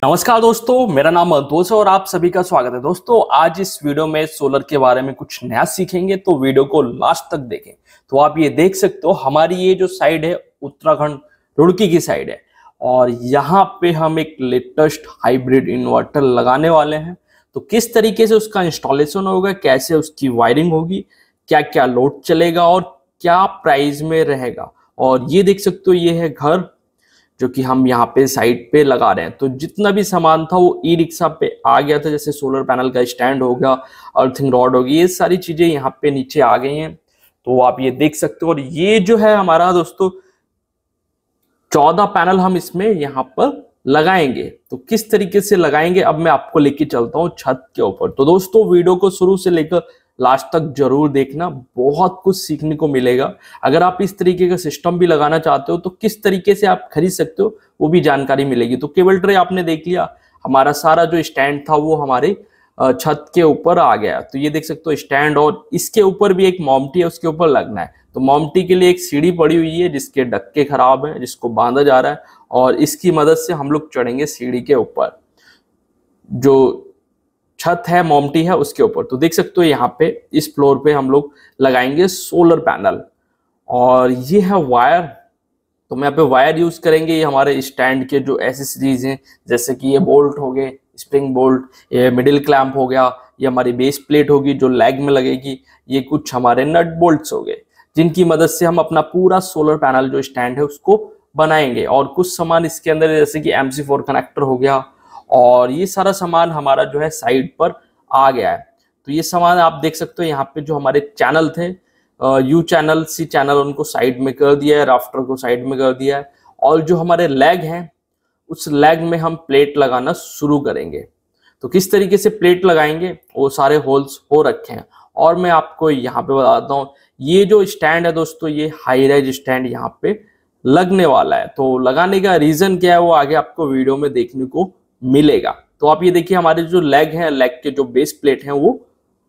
नमस्कार दोस्तों, मेरा नाम अंतोष है और आप सभी का स्वागत है। दोस्तों आज इस वीडियो में सोलर के बारे में कुछ नया सीखेंगे, तो वीडियो को लास्ट तक देखें। तो आप ये देख सकते हो, हमारी ये जो साइड है उत्तराखंड रुड़की की साइड है और यहाँ पे हम एक लेटेस्ट हाइब्रिड इन्वर्टर लगाने वाले हैं। तो किस तरीके से उसका इंस्टॉलेशन होगा, कैसे उसकी वायरिंग होगी, क्या क्या लोड चलेगा और क्या प्राइस में रहेगा। और ये देख सकते हो, ये है घर जो कि हम यहाँ पे साइड पे लगा रहे हैं। तो जितना भी सामान था वो ई रिक्शा पे आ गया था, जैसे सोलर पैनल का स्टैंड हो गया, अर्थिंग रॉड होगी, ये सारी चीजें यहाँ पे नीचे आ गई हैं। तो आप ये देख सकते हो। और ये जो है हमारा दोस्तों 14 पैनल हम इसमें यहाँ पर लगाएंगे। तो किस तरीके से लगाएंगे अब मैं आपको लेके चलता हूँ छत के ऊपर। तो दोस्तों वीडियो को शुरू से लेकर लास्ट तक जरूर देखना, बहुत कुछ सीखने को मिलेगा। अगर आप इस तरीके का सिस्टम भी लगाना चाहते हो तो किस तरीके से आप खरीद सकते हो वो भी जानकारी मिलेगी। तो केबल ट्रे आपने देख लिया, हमारा सारा जो स्टैंड था वो हमारे छत के ऊपर आ गया। तो ये देख सकते हो स्टैंड, और इसके ऊपर भी एक मोमटी है, उसके ऊपर लगना है। तो मोमटी के लिए एक सीढ़ी पड़ी हुई है जिसके डक्के खराब है, जिसको बांधा जा रहा है और इसकी मदद से हम लोग चढ़ेंगे सीढ़ी के ऊपर। जो छत है मोमटी है उसके ऊपर। तो देख सकते हो यहाँ पे इस फ्लोर पे हम लोग लगाएंगे सोलर पैनल। और ये है वायर, तो मैं यहाँ पे वायर यूज करेंगे। ये हमारे स्टैंड के जो एसेसरीज हैं, जैसे कि ये बोल्ट हो गए, स्प्रिंग बोल्ट, ये मिडिल क्लैंप हो गया, ये हमारी बेस प्लेट होगी जो लेग में लगेगी, ये कुछ हमारे नट बोल्ट्स हो गए जिनकी मदद से हम अपना पूरा सोलर पैनल जो स्टैंड है उसको बनाएंगे। और कुछ सामान इसके अंदर जैसे कि MC4 कनेक्टर हो गया, और ये सारा सामान हमारा जो है साइड पर आ गया है। तो ये सामान आप देख सकते हो। यहाँ पे जो हमारे चैनल थे, U चैनल, C चैनल, उनको साइड में कर दिया है, राफ्टर को साइड में कर दिया है। और जो हमारे लेग हैं उस लेग में हम प्लेट लगाना शुरू करेंगे। तो किस तरीके से प्लेट लगाएंगे वो सारे होल्स हो रखे हैं। और मैं आपको यहाँ पे बताता हूँ, ये जो स्टैंड है दोस्तों, ये हाई राइज स्टैंड यहाँ पे लगने वाला है। तो लगाने का रीजन क्या है वो आगे आपको वीडियो में देखने को मिलेगा। तो आप ये देखिए, हमारे जो लेग हैं, लेग के जो बेस प्लेट हैं वो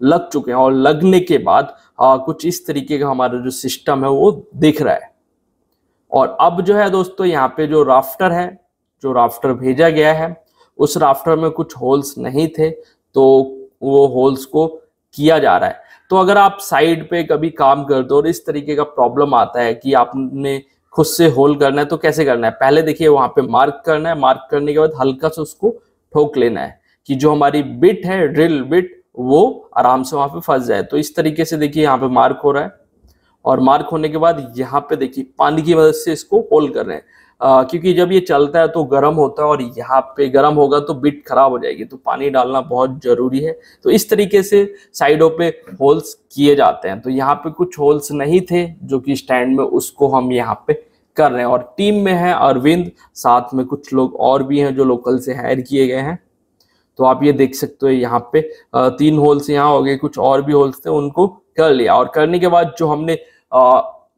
लग चुके हैं। और लगने के बाद कुछ इस तरीके का हमारा जो सिस्टम है वो दिख रहा है। और अब जो है दोस्तों, यहाँ पे जो राफ्टर है, जो राफ्टर भेजा गया है, उस राफ्टर में कुछ होल्स नहीं थे, तो वो होल्स को किया जा रहा है। तो अगर आप साइड पे कभी काम करते हो और इस तरीके का प्रॉब्लम आता है कि आपने खुद से होल करना है, तो कैसे करना है, पहले देखिए वहां पे मार्क करना है। मार्क करने के बाद हल्का से उसको ठोक लेना है कि जो हमारी बिट है, ड्रिल बिट, वो आराम से वहां पे फंस जाए। तो इस तरीके से देखिए यहाँ पे मार्क हो रहा है। और मार्क होने के बाद यहाँ पे देखिए पानी की मदद से इसको होल कर रहे हैं, क्योंकि जब ये चलता है तो गर्म होता है और यहाँ पे गर्म होगा तो बिट खराब हो जाएगी। तो पानी डालना बहुत जरूरी है। तो इस तरीके से साइडों पे होल्स किए जाते हैं। तो यहाँ पे कुछ होल्स नहीं थे जो कि स्टैंड में, उसको हम यहाँ पे कर रहे हैं। और टीम में है अरविंद, साथ में कुछ लोग और भी हैं जो लोकल से हायर किए गए हैं। तो आप ये देख सकते हो यहाँ पे 3 होल्स यहाँ हो गए, कुछ और भी होल्स थे, उनको कर लिया। और करने के बाद जो हमने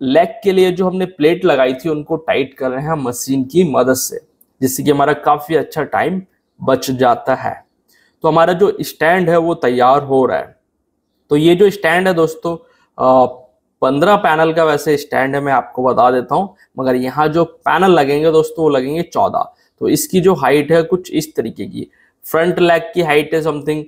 लेग के लिए जो हमने प्लेट लगाई थी उनको टाइट कर रहे हैं मशीन की मदद से, जिससे कि हमारा काफी अच्छा टाइम बच जाता है। तो हमारा जो स्टैंड है वो तैयार हो रहा है। तो ये जो स्टैंड है दोस्तों 15 पैनल का वैसे स्टैंड है, मैं आपको बता देता हूँ। मगर यहाँ जो पैनल लगेंगे दोस्तों वो लगेंगे 14। तो इसकी जो हाइट है कुछ इस तरीके की, फ्रंट लेग की हाइट है समथिंग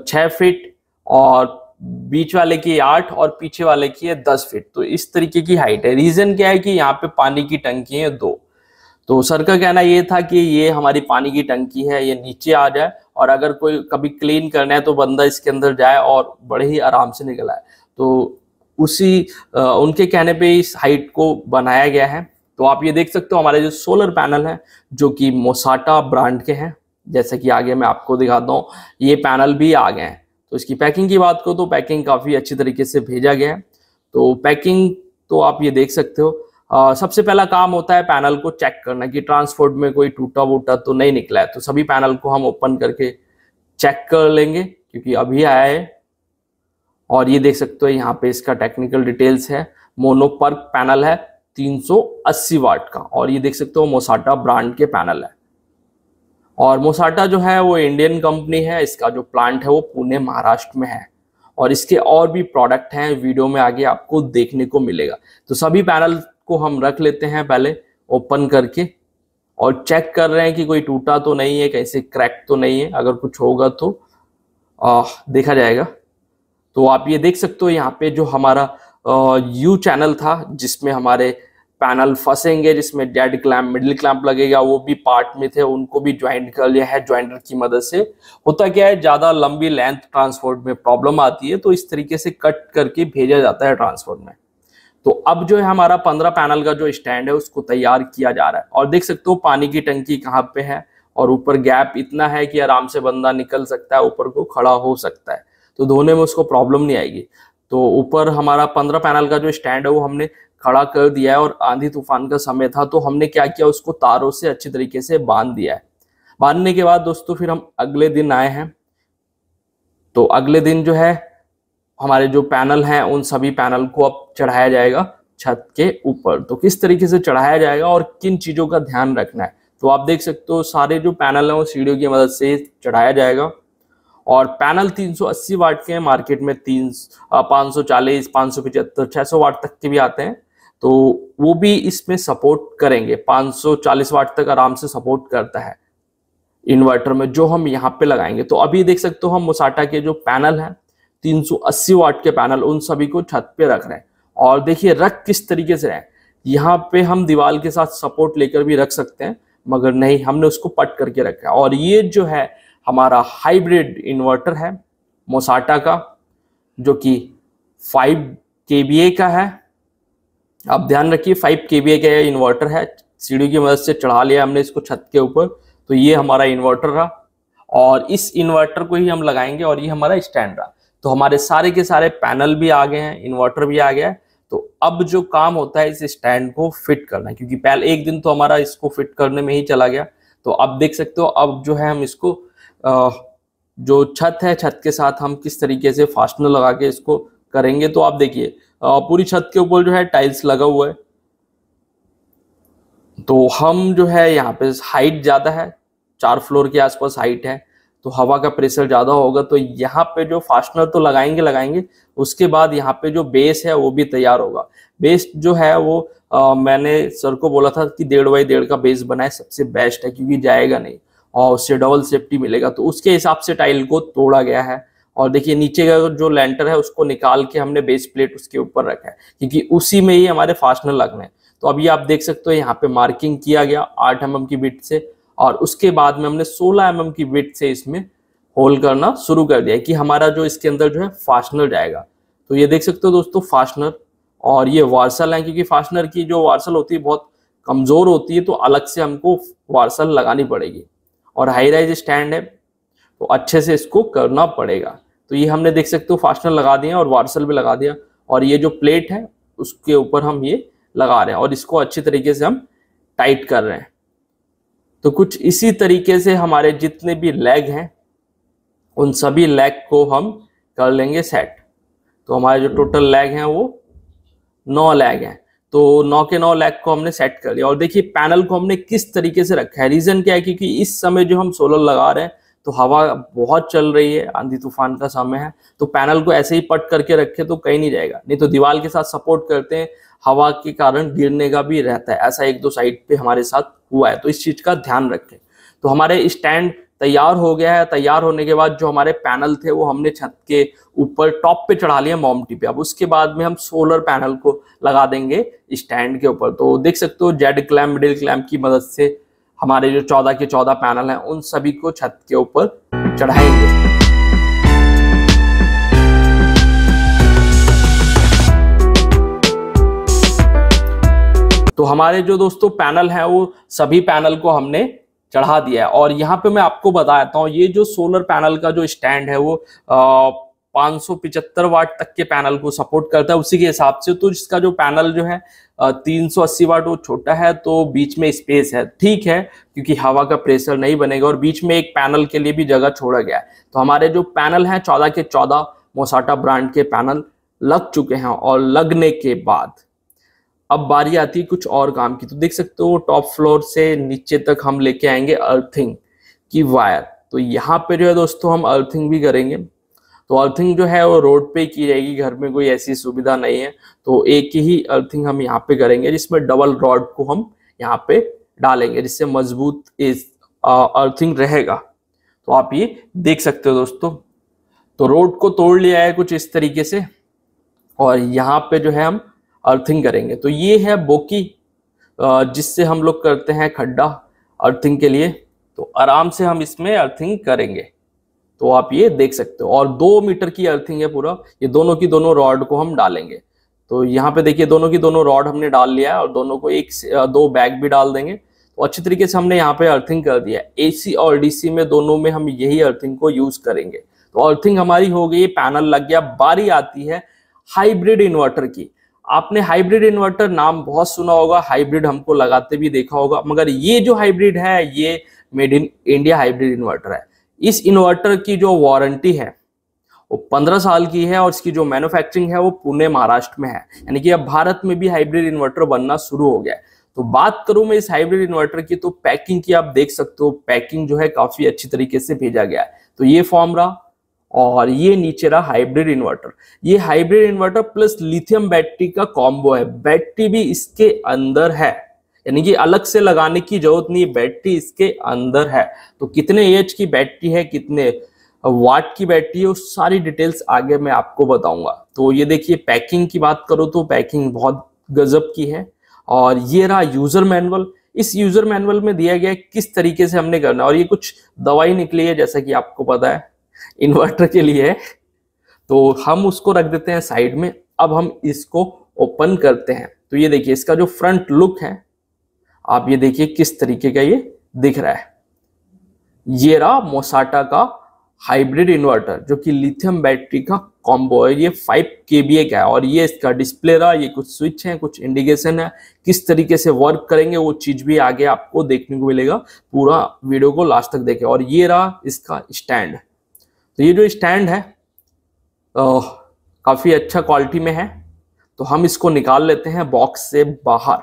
6 फीट, और बीच वाले की 8 और पीछे वाले की है 10 फीट। तो इस तरीके की हाइट है। रीजन क्या है कि यहाँ पे पानी की टंकी है 2। तो सर का कहना ये था कि ये हमारी पानी की टंकी है, ये नीचे आ जाए और अगर कोई कभी क्लीन करना है तो बंदा इसके अंदर जाए और बड़े ही आराम से निकल आए। तो उनके कहने पे इस हाइट को बनाया गया है। तो आप ये देख सकते हो हमारे जो सोलर पैनल है जो कि मोसाटा ब्रांड के हैं, जैसे कि आगे मैं आपको दिखाता हूँ, ये पैनल भी आ गए हैं। तो इसकी पैकिंग की बात करो तो पैकिंग काफी अच्छी तरीके से भेजा गया है। तो पैकिंग तो आप ये देख सकते हो। सबसे पहला काम होता है पैनल को चेक करना कि ट्रांसपोर्ट में कोई टूटा वूटा तो नहीं निकला है। तो सभी पैनल को हम ओपन करके चेक कर लेंगे क्योंकि अभी आया है। और ये देख सकते हो यहाँ पे इसका टेक्निकल डिटेल्स है। मोनोपर्क पैनल है 380 वाट का, और ये देख सकते हो मोसाटा ब्रांड के पैनल है। और मोसाटा जो है वो इंडियन कंपनी है, इसका जो प्लांट है वो पुणे महाराष्ट्र में है। और इसके और भी प्रोडक्ट हैं, वीडियो में आगे आपको देखने को मिलेगा। तो सभी पैनल को हम रख लेते हैं पहले ओपन करके, और चेक कर रहे हैं कि कोई टूटा तो नहीं है, कहीं से क्रैक तो नहीं है, अगर कुछ होगा तो देखा जाएगा। तो आप ये देख सकते हो यहाँ पे जो हमारा यू चैनल था जिसमें हमारे पैनल फंसेंगे, जिसमें डेड क्लैंप मिडिल क्लैंप लगेगा, वो भी पार्ट में थे, उनको भी ज्वाइंट कर लिया है ज्वाइंटर की मदद से। होता क्या है, ज्यादा लंबी लेंथ ट्रांसपोर्ट में प्रॉब्लम आती है तो इस तरीके से कट करके भेजा जाता है ट्रांसपोर्ट में। तो अब जो है हमारा 15 पैनल का जो स्टैंड है उसको तैयार किया जा रहा है। और देख सकते हो पानी की टंकी कहाँ पे है और ऊपर गैप इतना है कि आराम से बंदा निकल सकता है, ऊपर को खड़ा हो सकता है, तो धोने में उसको प्रॉब्लम नहीं आएगी। तो ऊपर हमारा 15 पैनल का जो स्टैंड है वो हमने खड़ा कर दिया है और आंधी तूफान का समय था तो हमने क्या किया, उसको तारों से अच्छी तरीके से बांध दिया है। बांधने के बाद दोस्तों फिर हम अगले दिन आए हैं। तो अगले दिन जो है हमारे जो पैनल हैं उन सभी पैनल को अब चढ़ाया जाएगा छत के ऊपर। तो किस तरीके से चढ़ाया जाएगा और किन चीजों का ध्यान रखना है, तो आप देख सकते हो सारे जो पैनल हैं वो सीढ़ियों की मदद से चढ़ाया जाएगा। और पैनल 380 वाट के हैं, मार्केट में 540, 575, 600 वाट तक के भी आते हैं, तो वो भी इसमें सपोर्ट करेंगे। 540 वाट तक आराम से सपोर्ट करता है इन्वर्टर में जो हम यहाँ पे लगाएंगे। तो अभी देख सकते हो हम मुसाटा के जो पैनल हैं 380 वाट के पैनल उन सभी को छत पे रख रहे हैं। और देखिए रख किस तरीके से है, यहाँ पे हम दीवार के साथ सपोर्ट लेकर भी रख सकते हैं, मगर नहीं, हमने उसको पट करके रखा है। और ये जो है हमारा हाइब्रिड इन्वर्टर है मुसाटा का, जो कि 5 kVA का है। आप ध्यान रखिए 5 kVA का इन्वर्टर है। सीढ़ी की मदद से चढ़ा लिया हमने इसको छत के ऊपर। तो ये हमारा इन्वर्टर रहा और इस इन्वर्टर को ही हम लगाएंगे और ये हमारा स्टैंड रहा। तो हमारे सारे के सारे पैनल भी आ गए हैं, इन्वर्टर भी आ गया है। तो अब जो काम होता है इस स्टैंड को फिट करना, क्योंकि पहले एक दिन तो हमारा इसको फिट करने में ही चला गया। तो अब देख सकते हो अब जो है हम इसको जो छत है छत के साथ हम किस तरीके से फास्टनर लगा के इसको करेंगे। तो आप देखिए पूरी छत के ऊपर जो है टाइल्स लगा हुआ है। तो हम जो है यहाँ पे हाइट ज्यादा है, 4 फ्लोर के आसपास हाइट है, तो हवा का प्रेशर ज्यादा होगा। तो यहाँ पे जो फास्टनर तो लगाएंगे, उसके बाद यहाँ पे जो बेस है वो भी तैयार होगा। बेस जो है वो मैंने सर को बोला था कि 1.5 बाई 1.5 का बेस बनाए, सबसे बेस्ट है, क्योंकि जाएगा नहीं और उससे डबल सेफ्टी मिलेगा। तो उसके हिसाब से टाइल को तोड़ा गया है। और देखिए नीचे का जो लेंटर है उसको निकाल के हमने बेस प्लेट उसके ऊपर रखा है, क्योंकि उसी में ही हमारे फास्टनर लगने हैं। तो अभी आप देख सकते हो यहाँ पे मार्किंग किया गया 8 mm की बिट से, और उसके बाद में हमने 16 mm की बिट से इसमें होल करना शुरू कर दिया कि हमारा जो इसके अंदर जो है फास्टनर जाएगा। तो ये देख सकते हो दोस्तों फास्टनर, और ये वार्सल है, क्योंकि फास्टनर की जो वार्सल होती है बहुत कमजोर होती है, तो अलग से हमको वार्सल लगानी पड़ेगी। और हाई राइज स्टैंड है तो अच्छे से इसको करना पड़ेगा। तो ये हमने देख सकते हो फास्टनर लगा दिया और वार्सल भी लगा दिया, और ये जो प्लेट है उसके ऊपर हम ये लगा रहे हैं और इसको अच्छी तरीके से हम टाइट कर रहे हैं। तो कुछ इसी तरीके से हमारे जितने भी लेग हैं उन सभी लेग को हम कर लेंगे सेट। तो हमारे जो टोटल लेग हैं वो 9 लेग हैं, तो 9 के 9 लेग को हमने सेट कर लिया। और देखिए पैनल को हमने किस तरीके से रखा है, रीजन क्या है, क्योंकि इस समय जो हम सोलर लगा रहे हैं तो हवा बहुत चल रही है, आंधी तूफान का समय है, तो पैनल को ऐसे ही पट करके रखे तो कहीं नहीं जाएगा, नहीं तो दीवार के साथ सपोर्ट करते हैं, हवा के कारण गिरने का भी रहता है। ऐसा 1-2 साइड पे हमारे साथ हुआ है, तो इस चीज का ध्यान रखें। तो हमारे स्टैंड तैयार हो गया है। तैयार होने के बाद जो हमारे पैनल थे वो हमने छत के ऊपर टॉप पे चढ़ा लिया मोमटी पे। अब उसके बाद में हम सोलर पैनल को लगा देंगे स्टैंड के ऊपर। तो देख सकते हो जेड क्लैम्प मिडिल क्लैम्प की मदद से हमारे जो 14 के 14 पैनल हैं उन सभी को छत के ऊपर चढ़ाएंगे। तो हमारे जो दोस्तों पैनल हैं वो सभी पैनल को हमने चढ़ा दिया है। और यहाँ पे मैं आपको बताता हूँ ये जो सोलर पैनल का जो स्टैंड है वो 575 वाट तक के पैनल को सपोर्ट करता है उसी के हिसाब से। तो इसका जो पैनल जो है 380 वाट वो छोटा है, तो बीच में स्पेस है, ठीक है, क्योंकि हवा का प्रेशर नहीं बनेगा और बीच में एक पैनल के लिए भी जगह छोड़ा गया है। तो हमारे जो पैनल हैं 14 के 14 मुसाटा ब्रांड के पैनल लग चुके हैं। और लगने के बाद अब बारी आती है कुछ और काम की। तो देख सकते हो टॉप फ्लोर से नीचे तक हम लेके आएंगे अर्थिंग की वायर। तो यहाँ पे जो है दोस्तों हम अर्थिंग भी करेंगे। तो अर्थिंग जो है वो रोड पे की जाएगी, घर में कोई ऐसी सुविधा नहीं है, तो एक ही अर्थिंग हम यहाँ पे करेंगे जिसमें डबल रॉड को हम यहाँ पे डालेंगे जिससे मजबूत इस अर्थिंग रहेगा। तो आप ये देख सकते हो दोस्तों। तो रोड को तोड़ लिया है कुछ इस तरीके से, और यहाँ पे जो है हम अर्थिंग करेंगे। तो ये है बोकी, जिससे हम लोग करते हैं खड्डा अर्थिंग के लिए। तो आराम से हम इसमें अर्थिंग करेंगे। तो आप ये देख सकते हो, और 2 मीटर की अर्थिंग है पूरा। ये दोनों की दोनों रॉड को हम डालेंगे। तो यहाँ पे देखिए दोनों की दोनों रॉड हमने डाल लिया है, और दोनों को दो बैग भी डाल देंगे। तो अच्छी तरीके से हमने यहाँ पे अर्थिंग कर दिया है। एसी और डीसी में दोनों में हम यही अर्थिंग को यूज करेंगे। तो अर्थिंग हमारी हो गई, पैनल लग गया। बारी आती है हाइब्रिड इन्वर्टर की। आपने हाइब्रिड इन्वर्टर नाम बहुत सुना होगा, हाइब्रिड हमको लगाते भी देखा होगा, मगर ये जो हाइब्रिड है ये made in India hybrid inverter है। इस इन्वर्टर की जो वारंटी है वो 15 साल की है, और इसकी जो मैन्युफैक्चरिंग है वो पुणे महाराष्ट्र में है। यानी कि अब भारत में भी हाइब्रिड इन्वर्टर बनना शुरू हो गया है। तो बात करूं मैं इस हाइब्रिड इन्वर्टर की, तो पैकिंग की आप देख सकते हो, पैकिंग जो है काफी अच्छी तरीके से भेजा गया है। तो ये फॉर्म रहा, और ये नीचे रहा हाइब्रिड इन्वर्टर। ये hybrid inverter plus lithium battery का कॉम्बो है। बैटरी भी इसके अंदर है, यानी कि अलग से लगाने की जरूरत नहीं, बैटरी इसके अंदर है। तो कितने एच की बैटरी है, कितने वाट की बैटरी है, वो सारी डिटेल्स आगे मैं आपको बताऊंगा। तो ये देखिए, पैकिंग की बात करो तो पैकिंग बहुत गजब की है। और ये रहा यूजर मैनुअल। इस यूजर मैनुअल में दिया गया है किस तरीके से हमने करना है। और ये कुछ दवाई निकली है, जैसा कि आपको पता है इन्वर्टर के लिए है। तो हम उसको रख देते हैं साइड में। अब हम इसको ओपन करते हैं। तो ये देखिए, इसका जो फ्रंट लुक है, आप ये देखिए किस तरीके का ये दिख रहा है। ये रहा मोसाटा का हाइब्रिड इन्वर्टर, जो कि लिथियम बैटरी का कॉम्बो है। ये 5 kVA का है, और ये इसका डिस्प्ले रहा। ये कुछ स्विच है, कुछ इंडिकेशन है, किस तरीके से वर्क करेंगे वो चीज भी आगे आपको देखने को मिलेगा। पूरा वीडियो को लास्ट तक देखें। और ये रहा इसका स्टैंड। तो ये जो स्टैंड है काफी अच्छा क्वालिटी में है। तो हम इसको निकाल लेते हैं बॉक्स से बाहर।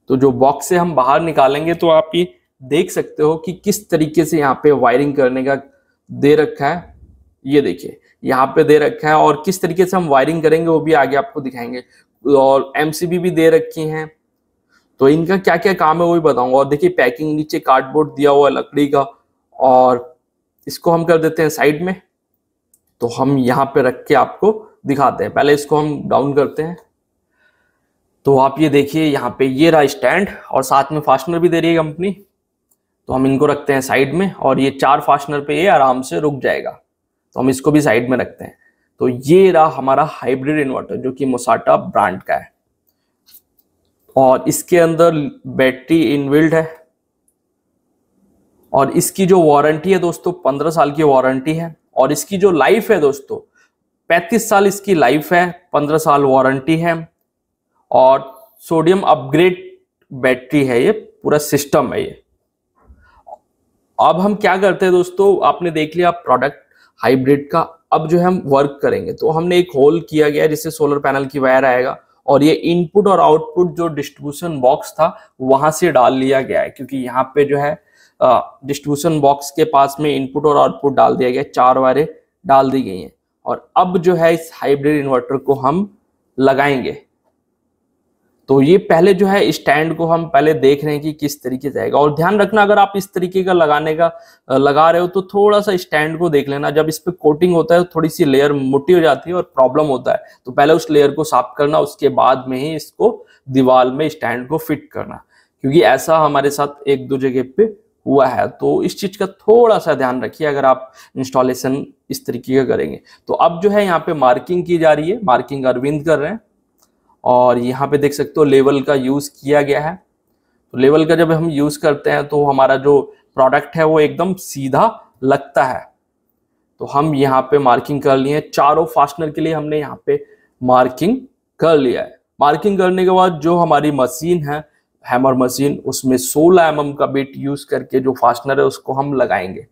तो जो बॉक्स से हम बाहर निकालेंगे, तो आप ये देख सकते हो कि किस तरीके से यहाँ पे वायरिंग करने का दे रखा है। ये देखिए यहाँ पे दे रखा है, और किस तरीके से हम वायरिंग करेंगे वो भी आगे आपको दिखाएंगे। और एमसीबी भी दे रखी हैं। तो इनका क्या क्या काम है वो भी बताऊंगा। और देखिए पैकिंग, नीचे कार्डबोर्ड दिया हुआ है लकड़ी का, और इसको हम कर देते हैं साइड में। तो हम यहाँ पे रख के आपको दिखाते हैं। पहले इसको हम डाउन करते हैं। तो आप ये देखिए यहाँ पे ये रहा स्टैंड, और साथ में फास्टनर भी दे रही है कंपनी। तो हम इनको रखते हैं साइड में, और ये 4 फास्टनर पे ये आराम से रुक जाएगा। तो हम इसको भी साइड में रखते हैं। तो ये रहा हमारा हाइब्रिड इन्वर्टर, जो कि मोसाटा ब्रांड का है, और इसके अंदर बैटरी इनबिल्ट है। और इसकी जो वारंटी है दोस्तों, 15 साल की वारंटी है। और इसकी जो लाइफ है दोस्तों, 35 साल इसकी लाइफ है, 15 साल वारंटी है। और सोडियम अपग्रेड बैटरी है, ये पूरा सिस्टम है ये। अब हम क्या करते हैं दोस्तों, आपने देख लिया प्रोडक्ट हाइब्रिड का। अब जो है हम वर्क करेंगे, तो हमने एक होल किया गया जिससे सोलर पैनल की वायर आएगा, और ये इनपुट और आउटपुट जो डिस्ट्रीब्यूशन बॉक्स था वहां से डाल लिया गया है। क्योंकि यहाँ पे जो है डिस्ट्रीब्यूशन बॉक्स के पास में इनपुट और आउटपुट डाल दिया गया, 4 वायरें डाल दी गई हैं। और अब जो है इस हाइब्रिड इन्वर्टर को हम लगाएंगे। तो ये पहले जो है स्टैंड को हम पहले देख रहे हैं कि किस तरीके से आएगा। और ध्यान रखना, अगर आप इस तरीके का लगा रहे हो तो थोड़ा सा स्टैंड को देख लेना। जब इस पे कोटिंग होता है तो थोड़ी सी लेयर मोटी हो जाती है और प्रॉब्लम होता है। तो पहले उस लेयर को साफ करना, उसके बाद में ही इसको दीवार में स्टैंड को फिट करना। क्योंकि ऐसा हमारे साथ 1-2 जगह पे हुआ है। तो इस चीज का थोड़ा सा ध्यान रखिए अगर आप इंस्टॉलेशन इस तरीके का करेंगे। तो अब जो है यहाँ पे मार्किंग की जा रही है, मार्किंग अरविंद कर रहे हैं। और यहाँ पे देख सकते हो लेवल का यूज किया गया है। तो लेवल का जब हम यूज करते हैं तो हमारा जो प्रोडक्ट है वो एकदम सीधा लगता है। तो हम यहाँ पे मार्किंग कर लिए, चारों फास्टनर के लिए हमने यहाँ पे मार्किंग कर लिया है। मार्किंग करने के बाद जो हमारी मशीन है, हैमर मशीन, उसमें 16 mm का बिट यूज करके जो फास्टनर है उसको हम लगाएंगे।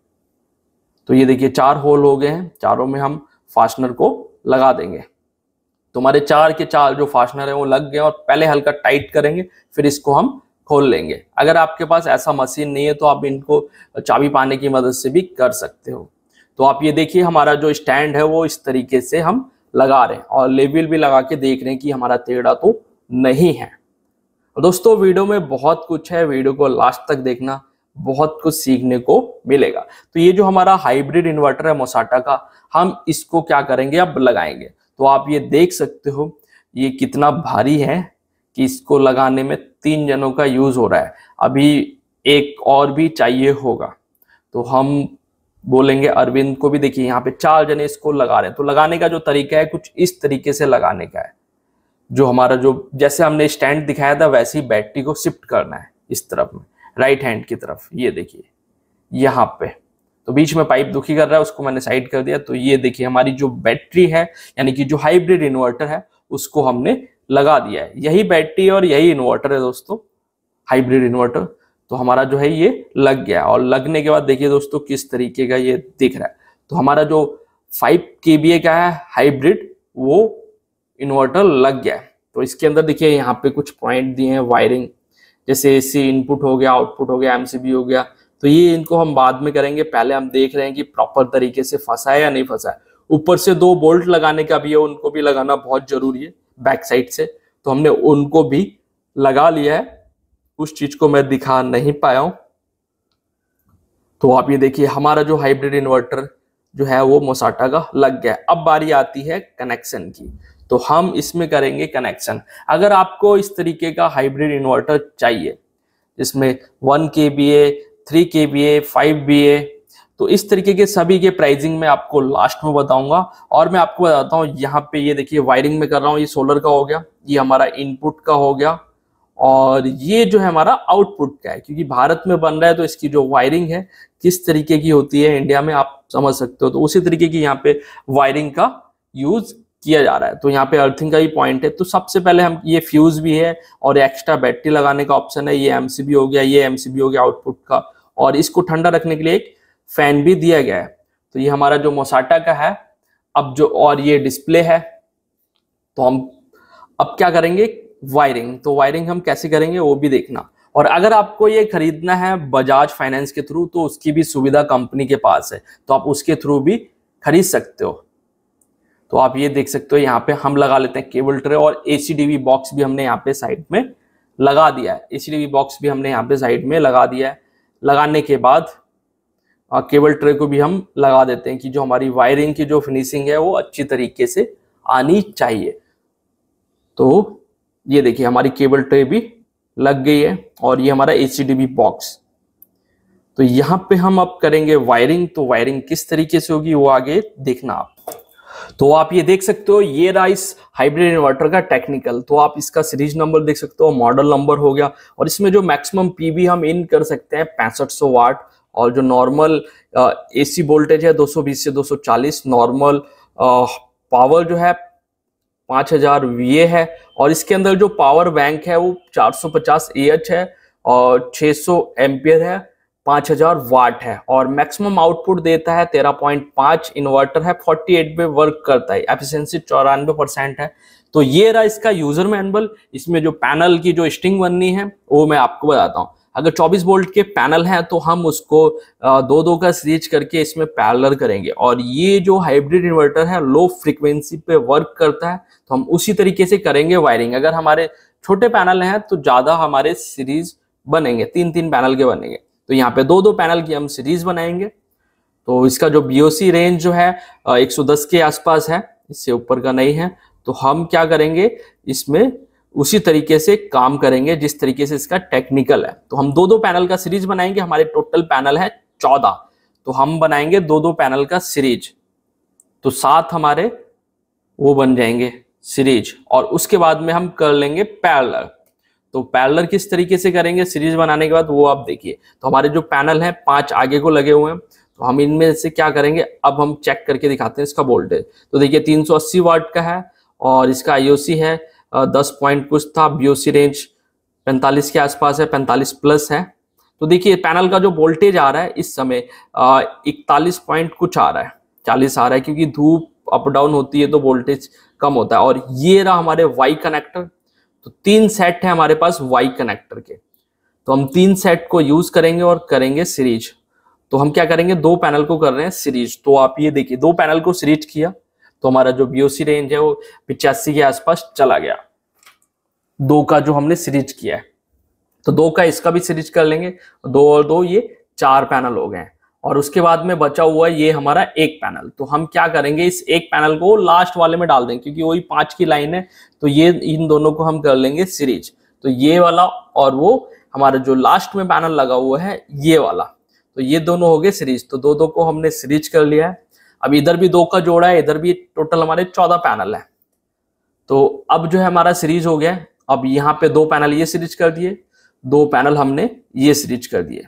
तो ये देखिए 4 होल हो गए हैं, चारों में हम फास्टनर को लगा देंगे। तो हमारे 4 के 4 जो फास्टनर है वो लग गए। और पहले हल्का टाइट करेंगे, फिर इसको हम खोल लेंगे। अगर आपके पास ऐसा मशीन नहीं है तो आप इनको चाबी पाने की मदद से भी कर सकते हो। तो आप ये देखिए हमारा जो स्टैंड है वो इस तरीके से हम लगा रहे हैं, और लेवल भी लगा के देख रहे हैं कि हमारा टेढ़ा तो नहीं है। और दोस्तों वीडियो में बहुत कुछ है, वीडियो को लास्ट तक देखना, बहुत कुछ सीखने को मिलेगा। तो ये जो हमारा हाइब्रिड इन्वर्टर है मोसाटा का, हम इसको क्या करेंगे अब लगाएंगे। तो आप ये देख सकते हो ये कितना भारी है कि इसको लगाने में 3 जनों का यूज हो रहा है, अभी एक और भी चाहिए होगा। तो हम बोलेंगे अरविंद को भी, देखिए यहाँ पे 4 जने इसको लगा रहे हैं। तो लगाने का जो तरीका है कुछ इस तरीके से लगाने का है, जो हमारा जो जैसे हमने स्टैंड दिखाया था वैसे ही बैटरी को शिफ्ट करना है इस तरफ में, राइट हैंड की तरफ। ये देखिए यहाँ पे तो बीच में पाइप दुखी कर रहा है, उसको मैंने साइड कर दिया। तो ये देखिए हमारी जो बैटरी है यानी कि जो हाइब्रिड इन्वर्टर है उसको हमने लगा दिया है। यही बैटरी और यही इन्वर्टर है दोस्तों, हाइब्रिड इन्वर्टर। तो हमारा जो है ये लग गया, और लगने के बाद देखिए दोस्तों किस तरीके का ये दिख रहा है। तो हमारा जो 5 kVA का है हाइब्रिड वो इन्वर्टर लग गया है। तो इसके अंदर देखिए यहाँ पे कुछ पॉइंट दिए हैं वायरिंग, जैसे AC इनपुट हो गया, आउटपुट हो गया, MCB हो गया। तो ये इनको हम बाद में करेंगे, पहले हम देख रहे हैं कि प्रॉपर तरीके से फंसा है या नहीं फंसा है। ऊपर से 2 बोल्ट लगाने का भी है, उनको भी लगाना बहुत जरूरी है बैक साइड से। तो हमने उनको भी लगा लिया है, उस चीज को मैं दिखा नहीं पाया हूं। तो आप ये देखिए हमारा जो हाइब्रिड इन्वर्टर जो है वो मोसाटा का लग गया है। अब बारी आती है कनेक्शन की, तो हम इसमें करेंगे कनेक्शन। अगर आपको इस तरीके का हाइब्रिड इन्वर्टर चाहिए जिसमें 1 kVA, 3 kVA, 5 VA, तो इस तरीके के सभी के प्राइसिंग में आपको लास्ट में बताऊंगा। और मैं आपको बताता हूँ, यहाँ पे ये देखिए वायरिंग में कर रहा हूँ, ये सोलर का हो गया, ये हमारा इनपुट का हो गया, और ये जो है हमारा आउटपुट का है। क्योंकि भारत में बन रहा है तो इसकी जो वायरिंग है किस तरीके की होती है इंडिया में आप समझ सकते हो। तो उसी तरीके की यहाँ पे वायरिंग का यूज किया जा रहा है। तो यहाँ पे अर्थिंग का ही पॉइंट है। तो सबसे पहले हम ये फ्यूज भी है और एक्स्ट्रा बैटरी लगाने का ऑप्शन है, ये MCB हो गया, ये MCB हो गया आउटपुट का, और इसको ठंडा रखने के लिए एक फैन भी दिया गया है। तो ये हमारा जो मोसाटा का है अब जो, और ये डिस्प्ले है। तो हम अब क्या करेंगे, वायरिंग। तो वायरिंग हम कैसे करेंगे वो भी देखना। और अगर आपको ये खरीदना है बजाज फाइनेंस के थ्रू तो उसकी भी सुविधा कंपनी के पास है, तो आप उसके थ्रू भी खरीद सकते हो। तो आप ये देख सकते हो यहाँ पे हम लगा लेते हैं केबल ट्रे, और ACDV बॉक्स भी हमने यहाँ पे साइड में लगा दिया है। ACDV बॉक्स भी हमने यहाँ पे साइड में लगा दिया है। लगाने के बाद केबल ट्रे को भी हम लगा देते हैं कि जो हमारी वायरिंग की जो फिनिशिंग है वो अच्छी तरीके से आनी चाहिए। तो ये देखिए हमारी केबल ट्रे भी लग गई है, और ये हमारा ACDV बॉक्स। तो यहाँ पे हम अब करेंगे वायरिंग। तो वायरिंग किस तरीके से होगी वो आगे देखना आप। तो आप ये देख सकते हो, ये रहा इस हाइब्रिड इन्वर्टर का टेक्निकल। तो आप इसका सीरीज नंबर देख सकते हो, मॉडल नंबर हो गया, और इसमें जो मैक्सिमम PV हम इन कर सकते हैं 6500 वाट, और जो नॉर्मल AC वोल्टेज है 220 से 240, नॉर्मल पावर जो है 5000 VA है, और इसके अंदर जो पावर बैंक है वो 450 AH है, और 600 एम्पियर है, 5000 वाट है, और मैक्सिमम आउटपुट देता है 13.5। इन्वर्टर है 48 पे वर्क करता है, एफिशिएंसी 94% है। तो ये रहा इसका यूजर मैनुअल। इसमें जो पैनल की जो स्ट्रिंग बननी है वो मैं आपको बताता हूँ। अगर 24 वोल्ट के पैनल हैं तो हम उसको 2-2 का सीरीज करके इसमें पैरेलल करेंगे। और ये जो हाइब्रिड इन्वर्टर है लो फ्रीक्वेंसी पे वर्क करता है, तो हम उसी तरीके से करेंगे वायरिंग। अगर हमारे छोटे पैनल हैं तो ज्यादा हमारे सीरीज बनेंगे, 3-3 पैनल के बनेंगे। तो यहाँ पे 2-2 पैनल की हम सीरीज बनाएंगे। तो इसका जो BOC रेंज जो है 110 के आसपास है, इससे ऊपर का नहीं है। तो हम क्या करेंगे, इसमें उसी तरीके से काम करेंगे जिस तरीके से इसका टेक्निकल है। तो हम 2-2 पैनल का सीरीज बनाएंगे। हमारे टोटल पैनल है 14, तो हम बनाएंगे 2-2 पैनल का सीरीज, तो 7 हमारे वो बन जाएंगे सीरीज। और उसके बाद में हम कर लेंगे पैरेलल। तो पैरेलल किस तरीके से करेंगे सीरीज बनाने के बाद वो आप देखिए। तो हमारे जो पैनल है 5 आगे को लगे हुए हैं, तो हम इनमें से क्या करेंगे, अब हम चेक करके दिखाते हैं इसका वोल्टेज। तो देखिए 380 वाट का है, और इसका IOC है 10 पॉइंट कुछ था, BOC रेंज 45 के आसपास है, 45 प्लस है। तो देखिए पैनल का जो वोल्टेज आ रहा है इस समय 41 पॉइंट कुछ आ रहा है, 40 आ रहा है, क्योंकि धूप अप डाउन होती है तो वोल्टेज कम होता है। और ये रहा हमारे वाई कनेक्टर। तो 3 सेट है हमारे पास वाई कनेक्टर के, तो हम 3 सेट को यूज करेंगे और करेंगे सीरीज। तो हम क्या करेंगे, 2 पैनल को कर रहे हैं सीरीज। तो आप ये देखिए 2 पैनल को सीरीज किया तो हमारा जो BOC रेंज है वो 85 के आसपास चला गया। दो का जो हमने सीरीज किया है, तो दो का इसका भी सीरीज कर लेंगे, दो और दो ये 4 पैनल हो गए। और उसके बाद में बचा हुआ है ये हमारा एक पैनल। तो हम क्या करेंगे, इस एक पैनल को लास्ट वाले में डाल देंगे क्योंकि वही 5 की लाइन है, तो ये इन दोनों को हम कर लेंगे सीरीज। तो ये वाला और वो हमारा जो लास्ट में पैनल लगा हुआ है ये वाला, तो ये दोनों हो गए सीरीज। तो दो दो को हमने सीरीज कर लिया है। अब इधर भी दो का जोड़ा है, इधर भी टोटल हमारे 14 पैनल है। तो अब जो है हमारा सीरीज हो गया। अब यहाँ पे 2 पैनल ये सीरीज कर दिए, 2 पैनल हमने ये सीरीज कर दिए,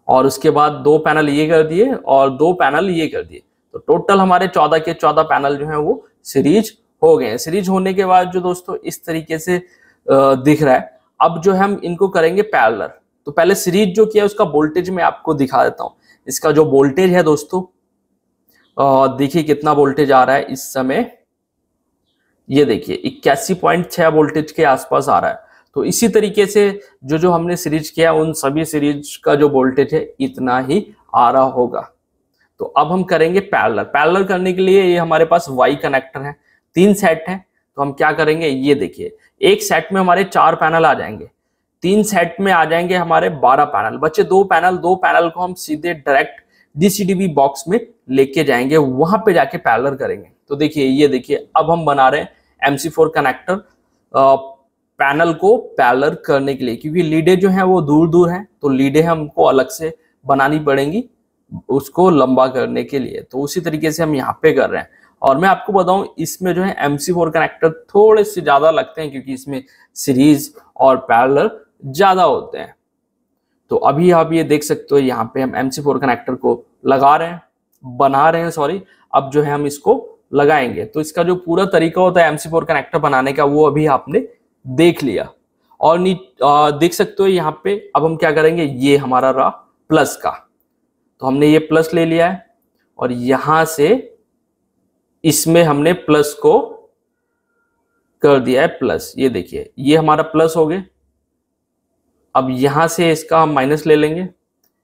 और उसके बाद 2 पैनल ये कर दिए और 2 पैनल ये कर दिए। तो टोटल हमारे 14 के 14 पैनल जो है वो सीरीज हो गए हैं। सीरीज होने के बाद जो दोस्तों इस तरीके से दिख रहा है। अब जो है हम इनको करेंगे पैरेलल। तो पहले सीरीज जो किया उसका वोल्टेज मैं आपको दिखा देता हूं। इसका जो वोल्टेज है दोस्तों, देखिए कितना वोल्टेज आ रहा है इस समय, ये देखिए 81.6 वोल्टेज के आसपास आ रहा है। तो इसी तरीके से जो जो हमने सीरीज किया उन सभी सीरीज का जो वोल्टेज है इतना ही आ रहा होगा। तो अब हम करेंगे पैरेलल। पैरेलल करने के लिए ये हमारे पास वाई कनेक्टर है, 3 सेट है। तो हम क्या करेंगे, ये देखिए एक सेट में हमारे 4 पैनल आ जाएंगे, 3 सेट में आ जाएंगे हमारे 12 पैनल, बचे 2 पैनल। 2 पैनल को हम सीधे डायरेक्ट डीसीडीवी बॉक्स में लेके जाएंगे, वहां पे जाके पैरेलल करेंगे। तो देखिए ये देखिए अब हम बना रहे हैं MC4 कनेक्टर पैनल को पैरेलल करने के लिए, क्योंकि लीडें जो हैं वो दूर दूर हैं, तो लीडें हमको अलग से बनानी पड़ेंगी उसको लंबा करने के लिए। तो उसी तरीके से हम यहाँ पे कर रहे हैं। और मैं आपको बताऊं इसमें जो है MC4 कनेक्टर थोड़े से ज्यादा लगते हैं, क्योंकि इसमें सीरीज और पैरेलल ज्यादा होते हैं। तो अभी आप ये देख सकते हो यहाँ पे हम MC4 कनेक्टर को लगा रहे हैं, बना रहे हैं सॉरी। अब जो है हम इसको लगाएंगे। तो इसका जो पूरा तरीका होता है MC4 कनेक्टर बनाने का वो अभी आपने देख लिया। और देख सकते हो यहाँ पे अब हम क्या करेंगे, ये हमारा रहा प्लस का, तो हमने ये प्लस ले लिया है और यहां से इसमें हमने प्लस को कर दिया है प्लस। ये देखिए ये हमारा प्लस हो गया। अब यहां से इसका हम माइनस ले लेंगे,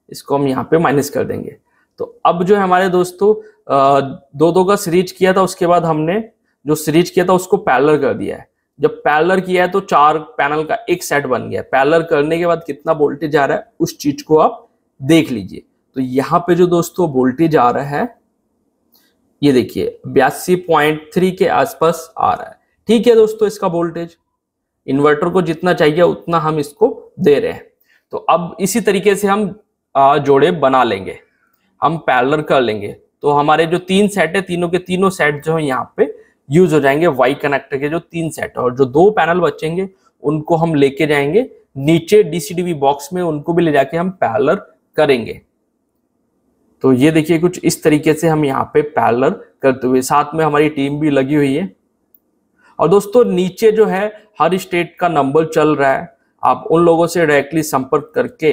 इसको हम यहाँ पे माइनस कर देंगे। तो अब जो है हमारे दोस्तों दो दो का सीरीज किया था, उसके बाद हमने जो सीरीज किया था उसको पैरेलल कर दिया है। जब पैरेलल किया है तो 4 पैनल का एक सेट बन गया। पैरेलल करने के बाद कितना वोल्टेज आ रहा है उस चीज को आप देख लीजिए। तो यहाँ पे जो दोस्तों वोल्टेज आ रहा है ये देखिए 82.3 के आसपास आ रहा है। ठीक है दोस्तों, इसका वोल्टेज इन्वर्टर को जितना चाहिए उतना हम इसको दे रहे हैं। तो अब इसी तरीके से हम जोड़े बना लेंगे, हम पैरेलल कर लेंगे। तो हमारे जो 3 सेट है, तीनों के तीनों सेट जो है यहाँ पे यूज हो जाएंगे वाई कनेक्टर के जो 3 सेट है। और जो 2 पैनल बचेंगे उनको हम लेके जाएंगे नीचे डीसीडीवी बॉक्स में, उनको भी ले जाके हम पैरेलल करेंगे। तो ये देखिए कुछ इस तरीके से हम यहाँ पे पैरेलल करते हुए, साथ में हमारी टीम भी लगी हुई है। और दोस्तों नीचे जो है हर स्टेट का नंबर चल रहा है, आप उन लोगों से डायरेक्टली संपर्क करके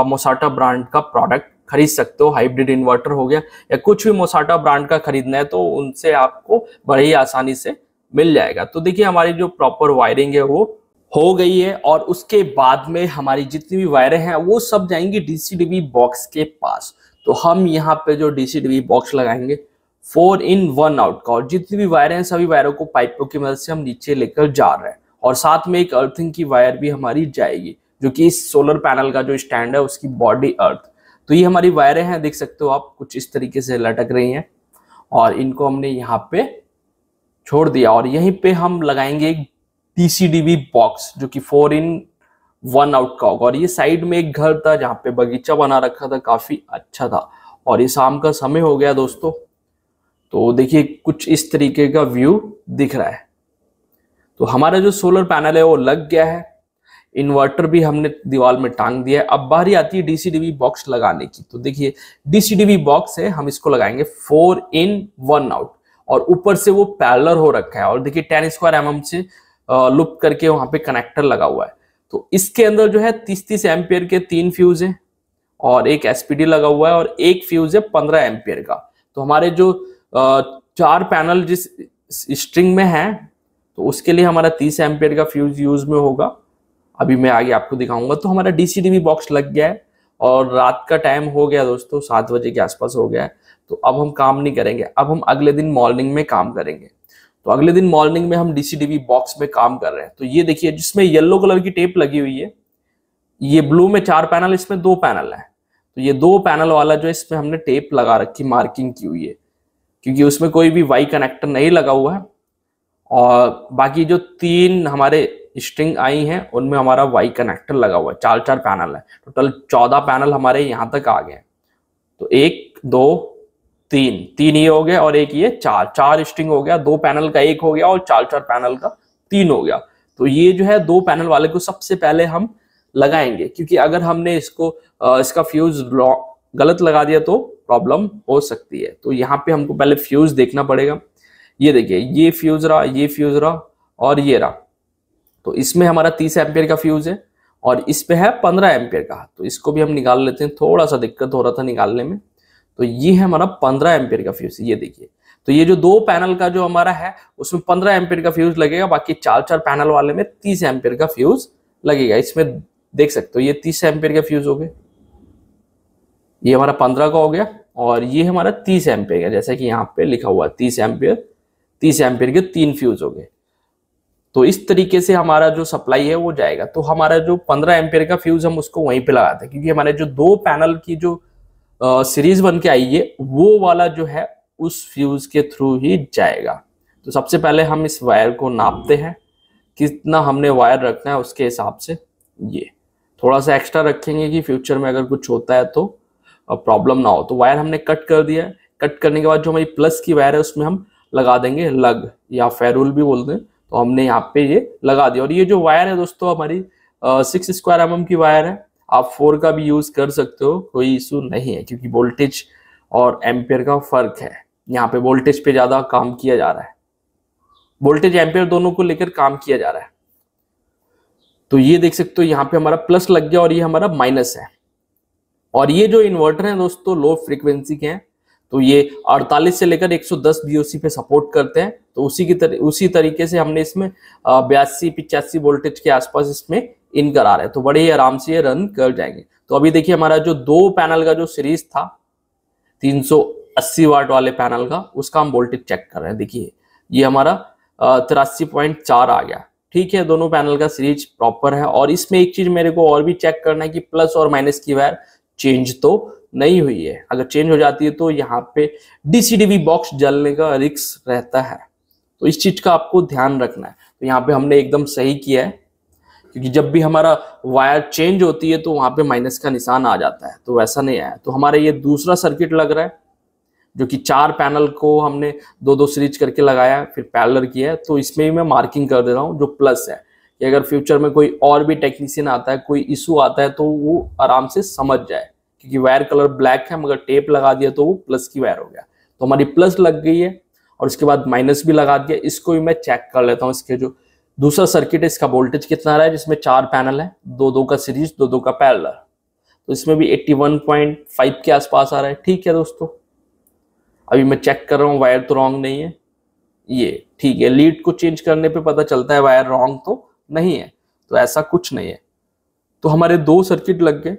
मोसाटा ब्रांड का प्रोडक्ट खरीद सकते हो। हाइब्रिड इन्वर्टर हो गया या कुछ भी मोसाटा ब्रांड का खरीदना है तो उनसे आपको बड़ी ही आसानी से मिल जाएगा। तो देखिए हमारी जो प्रॉपर वायरिंग है वो हो गई है। और उसके बाद में हमारी जितनी भी वायरें हैं वो सब जाएंगी डीसीडीवी बॉक्स के पास। तो हम यहाँ पे जो डीसीडीवी बॉक्स लगाएंगे 4-in-1 आउट का, और जितनी भी वायरें हैं सभी वायरों को पाइपों की मदद से हम नीचे लेकर जा रहे हैं। और साथ में एक अर्थिंग की वायर भी हमारी जाएगी, जो कि इस सोलर पैनल का जो स्टैंड है उसकी बॉडी अर्थ। तो ये हमारी वायरें हैं, देख सकते हो आप कुछ इस तरीके से लटक रही हैं। और इनको हमने यहाँ पे छोड़ दिया और यहीं पे हम लगाएंगे एक डीसीडीवी बॉक्स जो कि 4-in-1 आउट का होगा। और ये साइड में एक घर था जहाँ पे बगीचा बना रखा था, काफी अच्छा था। और ये शाम का समय हो गया दोस्तों, तो देखिए कुछ इस तरीके का व्यू दिख रहा है। तो हमारा जो सोलर पैनल है वो लग गया है, इन्वर्टर भी हमने दीवार में टांग दिया है। अब बारी आती है डीसीडीवी बॉक्स लगाने की। तो देखिए डीसीडीवी बॉक्स है, हम इसको लगाएंगे 4-in-1 आउट, और ऊपर से वो पैरेलल हो रखा है। और देखिए 10² mm से लूप करके वहां पे कनेक्टर लगा हुआ है। तो इसके अंदर जो है 30-30 एम्पियर के 3 फ्यूज है और एक एसपीडी लगा हुआ है, और एक फ्यूज है 15 एम्पियर का। तो हमारे जो 4 पैनल जिस स्ट्रिंग में है तो उसके लिए हमारा 30 एम्पियर का फ्यूज यूज में होगा। अभी मैं आगे आपको दिखाऊंगा। तो हमारा डीसीडीवी बॉक्स लग गया है और रात का टाइम हो गया दोस्तों, 7 बजे के आसपास हो गया है। तो अब हम काम नहीं करेंगे, अब हम अगले दिन मॉर्निंग में काम करेंगे। तो अगले दिन मॉर्निंग में हम डीसी-डीवी बॉक्स में काम कर रहे हैं। तो ये देखिए जिसमें येलो कलर की टेप लगी हुई है, ये ब्लू में 4 पैनल, इसमें 2 पैनल है। तो ये 2 पैनल वाला जो इसमें हमने टेप लगा रखी, मार्किंग की हुई है, क्योंकि उसमें कोई भी वाई कनेक्टर नहीं लगा हुआ है। और बाकी जो 3 हमारे स्ट्रिंग आई हैं उनमें हमारा वाई कनेक्टर लगा हुआ है। 4 पैनल है, टोटल 14 पैनल हमारे यहाँ तक आ गए। तो 1 2 3 ये हो गया और एक ये 4 स्ट्रिंग हो गया। 2 पैनल का 1 हो गया और 4 पैनल का 3 हो गया। तो ये जो है 2 पैनल वाले को सबसे पहले हम लगाएंगे, क्योंकि अगर हमने इसका फ्यूज गलत लगा दिया तो प्रॉब्लम हो सकती है। तो यहाँ पे हमको पहले फ्यूज देखना पड़ेगा। ये देखिए ये फ्यूज रहा, ये फ्यूज रहा और ये रहा। तो इसमें हमारा 30 एम्पियर का फ्यूज है और इस पे है 15 एम्पियर का। तो इसको भी हम निकाल लेते हैं, थोड़ा सा दिक्कत हो रहा था निकालने में। तो ये है हमारा 15 एम्पियर का फ्यूज, ये देखिए। तो ये जो 2 पैनल का जो हमारा है उसमें 15 एम्पियर का फ्यूज लगेगा, बाकी 4 पैनल वाले में 30 एम्पियर का फ्यूज लगेगा। इसमें देख सकते हो ये 30 एम्पियर का फ्यूज हो गया, ये हमारा 15 का हो गया और ये हमारा 30 एम्पियर का, जैसा कि यहाँ पे लिखा हुआ है 30 एम्पियर के 3 फ्यूज हो गए। तो इस तरीके से हमारा जो सप्लाई है वो जाएगा। तो हमारा जो 15 एम्पियर का फ्यूज हम उसको वहीं पे लगाते हैं, क्योंकि हमारे जो 2 पैनल की जो सीरीज बन के आई है वो वाला जो है उस फ्यूज के थ्रू ही जाएगा। तो सबसे पहले हम इस वायर को नापते हैं, कितना हमने वायर रखना है उसके हिसाब से। ये थोड़ा सा एक्स्ट्रा रखेंगे कि फ्यूचर में अगर कुछ होता है तो प्रॉब्लम ना हो। तो वायर हमने कट कर दिया है। कट करने के बाद जो हमारी प्लस की वायर है उसमें हम लगा देंगे लग, या फेरुल भी बोलते हैं। तो हमने यहाँ पे ये लगा दिया। और ये जो वायर है दोस्तों हमारी 6 स्क्वायर mm की वायर है। आप 4 का भी यूज कर सकते हो, कोई इशू नहीं है, क्योंकि वोल्टेज और एम्पियर का फर्क है। यहाँ पे वोल्टेज पे ज्यादा काम किया जा रहा है, वोल्टेज एम्पियर दोनों को लेकर काम किया जा रहा है। तो ये देख सकते हो यहाँ पे हमारा प्लस लग गया और ये हमारा माइनस है। और ये जो इन्वर्टर है दोस्तों लो फ्रीक्वेंसी के हैं, तो ये 48 से लेकर 110 VOC पे सपोर्ट करते हैं। तो उसी तरीके से हमने इसमें 82-85 वोल्टेज के आसपास इसमें इन करा रहे हैं। तो बड़े ही आराम से ये रन कर जाएंगे। तो अभी देखिए हमारा जो 2 पैनल का जो सीरीज था 380 वाट वाले पैनल का, उसका हम वोल्टेज चेक कर रहे हैं। देखिए ये हमारा 83.4 आ गया। ठीक है, दोनों पैनल का सीरीज प्रॉपर है। और इसमें एक चीज मेरे को और भी चेक करना है कि प्लस और माइनस की वायर चेंज तो नहीं हुई है। अगर चेंज हो जाती है तो यहाँ पे डीसी-डीवी बॉक्स जलने का रिस्क रहता है। तो इस चीज का आपको ध्यान रखना है। तो यहाँ पे हमने एकदम सही किया है, क्योंकि जब भी हमारा वायर चेंज होती है तो वहां पे माइनस का निशान आ जाता है, तो वैसा नहीं आया। तो हमारा ये दूसरा सर्किट लग रहा है, जो कि 4 पैनल को हमने 2-2 सीरीज करके लगाया, फिर पैरेलल किया है। तो इसमें भी मैं मार्किंग कर दे रहा हूँ जो प्लस है, कि अगर फ्यूचर में कोई और भी टेक्नीशियन आता है, कोई इशू आता है, तो वो आराम से समझ जाए। क्योंकि वायर कलर ब्लैक है, मगर टेप लगा दिया तो वो प्लस की वायर हो गया। तो हमारी प्लस लग गई है और उसके बाद माइनस भी लगा दिया। इसको भी मैं चेक कर लेता हूँ। इसके जो दूसरा सर्किट है इसका वोल्टेज कितना रहा है, जिसमें 4 पैनल है, 2-2 का सीरीज, 2-2 का पैरेलल। तो इसमें भी 81.5 के आसपास आ रहा है। ठीक है दोस्तों, अभी मैं चेक कर रहा हूँ वायर तो रॉन्ग नहीं है, ये ठीक है। लीड को चेंज करने पे पता चलता है वायर रॉन्ग तो नहीं है, तो ऐसा कुछ नहीं है। तो हमारे 2 सर्किट लग गए।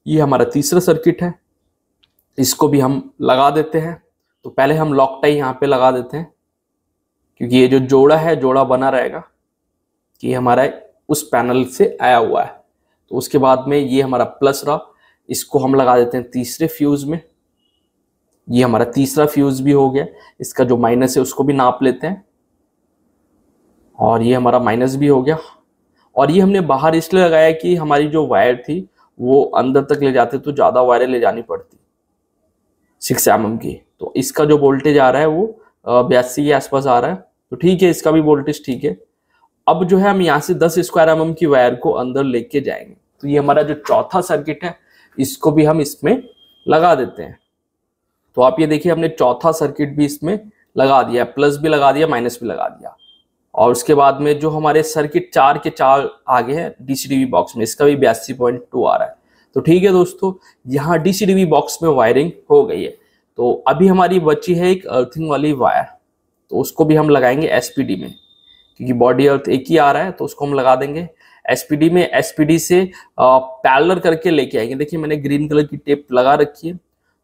ये हमारा तीसरा सर्किट है, इसको भी हम लगा देते हैं। तो पहले हम लॉक टाई यहाँ पे लगा देते हैं, क्योंकि ये जो जोड़ा है जोड़ा बना रहेगा कि हमारा उस पैनल से आया हुआ है। तो उसके बाद में ये हमारा प्लस रहा, इसको हम लगा देते हैं तीसरे फ्यूज में। ये हमारा तीसरा फ्यूज भी हो गया। इसका जो माइनस है उसको भी नाप लेते हैं, और ये हमारा माइनस भी हो गया। और ये हमने बाहर इसलिए लगाया कि हमारी जो वायर थी वो अंदर तक ले जाते तो ज्यादा वायरें ले जानी पड़ती 6 mm की। तो इसका जो वोल्टेज आ रहा है वो 82 के आसपास आ रहा है। तो ठीक है, इसका भी वोल्टेज ठीक है। अब जो है हम यहाँ से 10 स्क्वायर mm की वायर को अंदर लेके जाएंगे। तो ये हमारा जो चौथा सर्किट है इसको भी हम इसमें लगा देते हैं। तो आप ये देखिए हमने चौथा सर्किट भी इसमें लगा दिया, प्लस भी लगा दिया, माइनस भी लगा दिया। और उसके बाद में जो हमारे सर्किट 4 के 4 आगे हैं डीसी-डीवी बॉक्स में, इसका भी 82.2 आ रहा है। तो ठीक है दोस्तों, यहाँ डीसी-डीवी बॉक्स में वायरिंग हो गई है। तो अभी हमारी बची है एक अर्थिंग वाली वायर, तो उसको भी हम लगाएंगे एसपीडी में, क्योंकि बॉडी अर्थ एक ही आ रहा है। तो उसको हम लगा देंगे एसपीडी में। एसपीडी से पैरेलल करके लेके आएंगे। देखिए मैंने ग्रीन कलर की टेप लगा रखी है।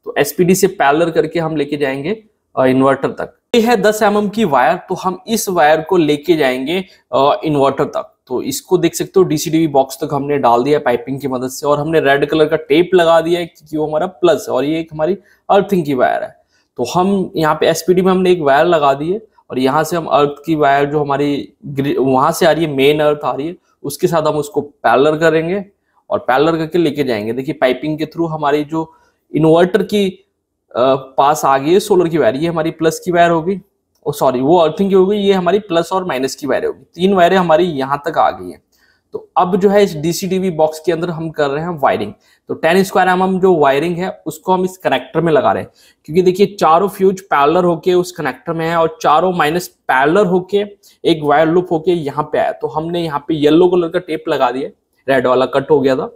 तो एसपीडी से पैरेलल करके हम लेके जाएंगे इन्वर्टर तक। ये है 10 mm की वायर, तो हम इस वायर को लेके जाएंगे इन्वर्टर तक। तो इसको देख सकते हो डीसी-डीवी बॉक्स तक हमने डाल दिया पाइपिंग की मदद से, और हमने रेड कलर का टेप लगा दिया है क्योंकि वो हमारा प्लस है और ये एक हमारी अर्थिंग की वायर है। तो हम यहाँ पे एसपीडी में हमने एक वायर लगा दी है, और यहाँ से हम अर्थ की वायर जो हमारी वहां से आ रही है, मेन अर्थ आ रही है, उसके साथ हम उसको पैरेलल करेंगे और पैरेलल करके लेके जाएंगे। देखिए पाइपिंग के थ्रू हमारी जो इन्वर्टर की पास आ गई है सोलर की वायर, ये हमारी प्लस की वायर होगी, सॉरी वो अर्थिंग की होगी, ये हमारी प्लस और माइनस की वायर होगी। 3 वायरें हमारी यहाँ तक आ गई हैं। तो अब जो है इस डीसी-डीवी बॉक्स के अंदर हम कर रहे हैं वायरिंग। तो 10 स्क्वायर mm जो वायरिंग है उसको हम इस कनेक्टर में लगा रहे हैं, क्योंकि देखिए चारों फ्यूज पैरेलल होके उस कनेक्टर में है और चारों माइनस पैरेलल होके एक वायर लूप होके यहाँ पे आया। तो हमने यहाँ पे येलो कलर का टेप लगा दिया, रेड वाला कट हो गया था,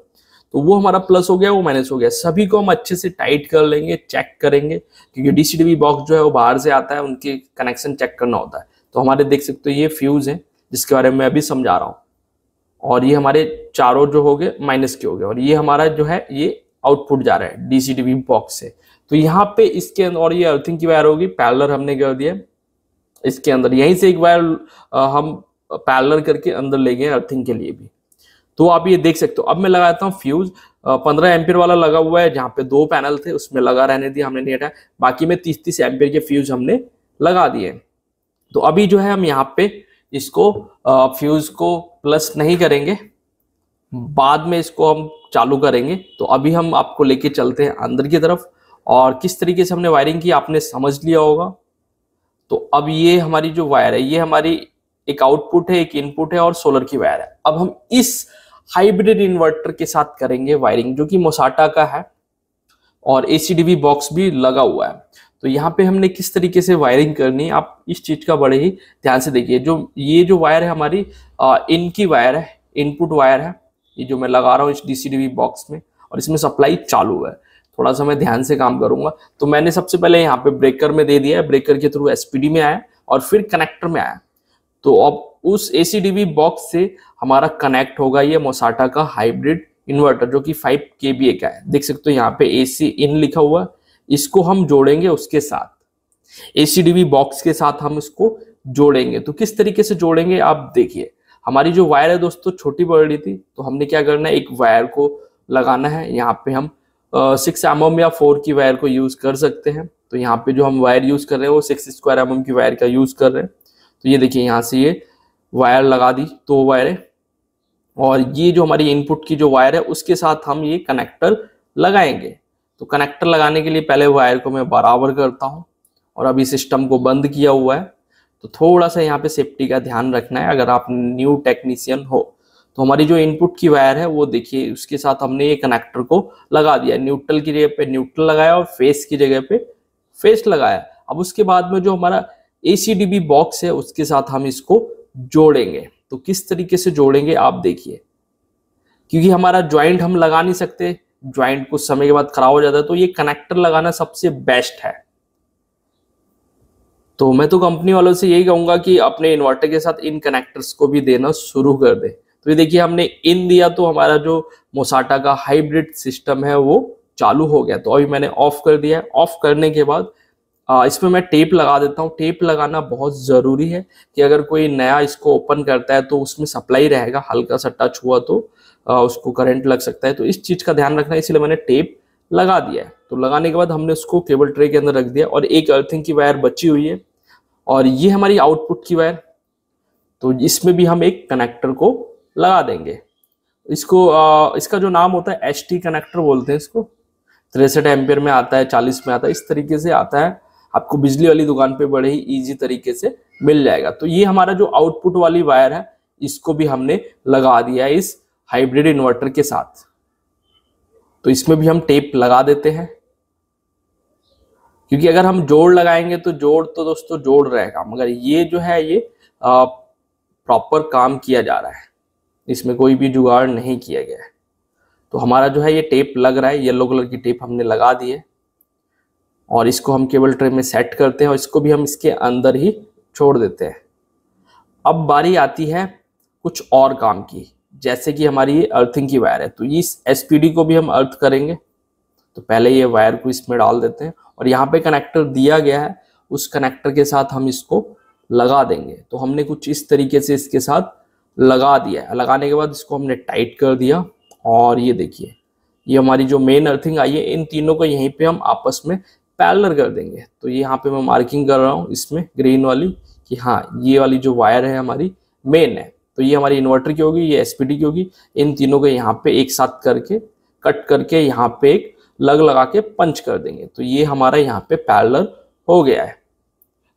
तो वो हमारा प्लस हो गया, वो माइनस हो गया। सभी को हम अच्छे से टाइट कर लेंगे, चेक करेंगे, क्योंकि डीसी-डीवी बॉक्स जो है वो बाहर से आता है, उनके कनेक्शन चेक करना होता है। तो हमारे देख सकते हो ये फ्यूज है जिसके बारे में मैं अभी समझा रहा हूँ, और ये हमारे चारों जो हो गए माइनस के हो गए, और ये हमारा जो है ये आउटपुट जा रहा है डीसी-डीवी बॉक्स से। तो यहाँ पे इसके अंदर, और ये अर्थिंग की वायर होगी, पैरेलल हमने कर दिया इसके अंदर, यहीं से एक वायर हम पैरेलल करके अंदर ले गए अर्थिंग के लिए भी। तो आप ये देख सकते हो। अब मैं लगाता हूँ फ्यूज, 15 एम्पियर वाला लगा हुआ है, जहाँ पे 2 पैनल थे उसमें लगा रहने दिया, हमने नहीं हटाया। बाकी में 30-30 एम्पियर के फ्यूज हमने लगा दिए। तो अभी जो है हम यहाँ पे इसको फ्यूज को प्लस नहीं करेंगे, बाद में इसको हम चालू करेंगे। तो अभी हम आपको लेके चलते हैं अंदर की तरफ, और किस तरीके से हमने वायरिंग की आपने समझ लिया होगा। तो अब ये हमारी जो वायर है, ये हमारी एक आउटपुट है, एक इनपुट है और सोलर की वायर है। अब हम इस हाइब्रिड इन्वर्टर के साथ करेंगे वायरिंग, जो कि मोसाटा का है और एसी-डीवी बॉक्स भी लगा हुआ है। तो यहाँ पे हमने किस तरीके से वायरिंग करनी है, आप इस चीज का बड़े ही ध्यान से देखिए। ये जो वायर है हमारी इन की वायर है, इनपुट वायर है, ये जो मैं लगा रहा हूँ इस डीसी-डीवी बॉक्स में, और इसमें सप्लाई चालू है। थोड़ा सा मैं ध्यान से काम करूंगा। तो मैंने सबसे पहले यहाँ पे ब्रेकर में दे दिया है, ब्रेकर के थ्रू एसपीडी में आया और फिर कनेक्टर में आया। तो अब उस एसी-डीवी बॉक्स से हमारा कनेक्ट होगा ये मोसाटा का हाइब्रिड इन्वर्टर, जो कि 5 kVA का है। देख सकते हो यहाँ पे एसी इन लिखा हुआ है, इसको हम जोड़ेंगे उसके साथ, एसी-डीवी बॉक्स के साथ हम इसको जोड़ेंगे। तो किस तरीके से जोड़ेंगे आप देखिए। हमारी जो वायर है दोस्तों छोटी पड़ रही थी, तो हमने क्या करना है, एक वायर को लगाना है। यहाँ पे हम 6 mm या 4 की वायर को यूज कर सकते हैं। तो यहाँ पे जो हम वायर यूज कर रहे हैं वो 6 स्क्वायर mm की वायर का यूज कर रहे हैं। तो ये देखिए यहाँ से ये वायर लगा दी, 2 वायरें, और ये जो हमारी इनपुट की जो वायर है उसके साथ हम ये कनेक्टर लगाएंगे। तो कनेक्टर लगाने के लिए पहले वायर को मैं बराबर करता हूँ, और अभी सिस्टम को बंद किया हुआ है। तो थोड़ा सा यहाँ पे सेफ्टी का ध्यान रखना है अगर आप न्यू टेक्नीशियन हो। तो हमारी जो इनपुट की वायर है वो देखिए, उसके साथ हमने ये कनेक्टर को लगा दिया। न्यूट्रल की जगह पे न्यूट्रल लगाया और फेस की जगह पे फेस लगाया। अब उसके बाद में जो हमारा एसी-डीवी बॉक्स है उसके साथ हम इसको जोड़ेंगे। तो किस तरीके से जोड़ेंगे आप देखिए, क्योंकि हमारा ज्वाइंट हम लगा नहीं सकते, ज्वाइंट कुछ समय के बाद खराब हो जाता है, तो ये कनेक्टर लगाना सबसे बेस्ट है। तो मैं तो कंपनी वालों से यही कहूंगा कि अपने इन्वर्टर के साथ इन कनेक्टर्स को भी देना शुरू कर दे। तो ये देखिए हमने इन दिया, तो हमारा जो मोसाटा का हाइब्रिड सिस्टम है वो चालू हो गया। तो अभी मैंने ऑफ कर दिया है। ऑफ करने के बाद इसमें मैं टेप लगा देता हूँ। टेप लगाना बहुत ज़रूरी है कि अगर कोई नया इसको ओपन करता है तो उसमें सप्लाई रहेगा, हल्का सा टच हुआ तो उसको करंट लग सकता है। तो इस चीज़ का ध्यान रखना है, इसलिए मैंने टेप लगा दिया है। तो लगाने के बाद हमने उसको केबल ट्रे के अंदर रख दिया, और एक अर्थिंग की वायर बची हुई है, और ये हमारी आउटपुट की वायर। तो इसमें भी हम एक कनेक्टर को लगा देंगे। इसको इसका जो नाम होता है एचटी कनेक्टर बोलते हैं इसको। 63 एम्पियर में आता है, 40 में आता है, इस तरीके से आता है। आपको बिजली वाली दुकान पे बड़े ही इजी तरीके से मिल जाएगा। तो ये हमारा जो आउटपुट वाली वायर है इसको भी हमने लगा दिया है इस हाइब्रिड इन्वर्टर के साथ। तो इसमें भी हम टेप लगा देते हैं, क्योंकि अगर हम जोड़ लगाएंगे तो जोड़ तो दोस्तों जोड़ रहेगा, मगर ये जो है ये प्रॉपर काम किया जा रहा है, इसमें कोई भी जुगाड़ नहीं किया गया है। तो हमारा जो है ये टेप लग रहा है, येलो कलर की टेप हमने लगा दी है, और इसको हम केबल ट्रे में सेट करते हैं, और इसको भी हम इसके अंदर ही छोड़ देते हैं। अब बारी आती है कुछ और काम की, जैसे कि हमारी ये अर्थिंग की वायर है। तो इस एसपीडी को भी हम अर्थ करेंगे। तो पहले ये वायर को इसमें डाल देते हैं, और यहाँ पे कनेक्टर दिया गया है, उस कनेक्टर के साथ हम इसको लगा देंगे। तो हमने कुछ इस तरीके से इसके साथ लगा दिया है। लगाने के बाद इसको हमने टाइट कर दिया और ये देखिए ये हमारी जो मेन अर्थिंग आई है, इन तीनों को यहीं पे हम आपस में पैरेलल कर देंगे। तो ये यहाँ पे मैं मार्किंग कर रहा हूँ इसमें ग्रीन वाली कि हाँ ये वाली जो वायर है हमारी मेन है। तो ये हमारी इन्वर्टर की होगी, ये एसपीडी की होगी। इन तीनों को यहाँ पे एक साथ करके कट करके यहाँ पे एक लग लगा के पंच कर देंगे। तो ये हमारा यहाँ पे पैरेलल हो गया है।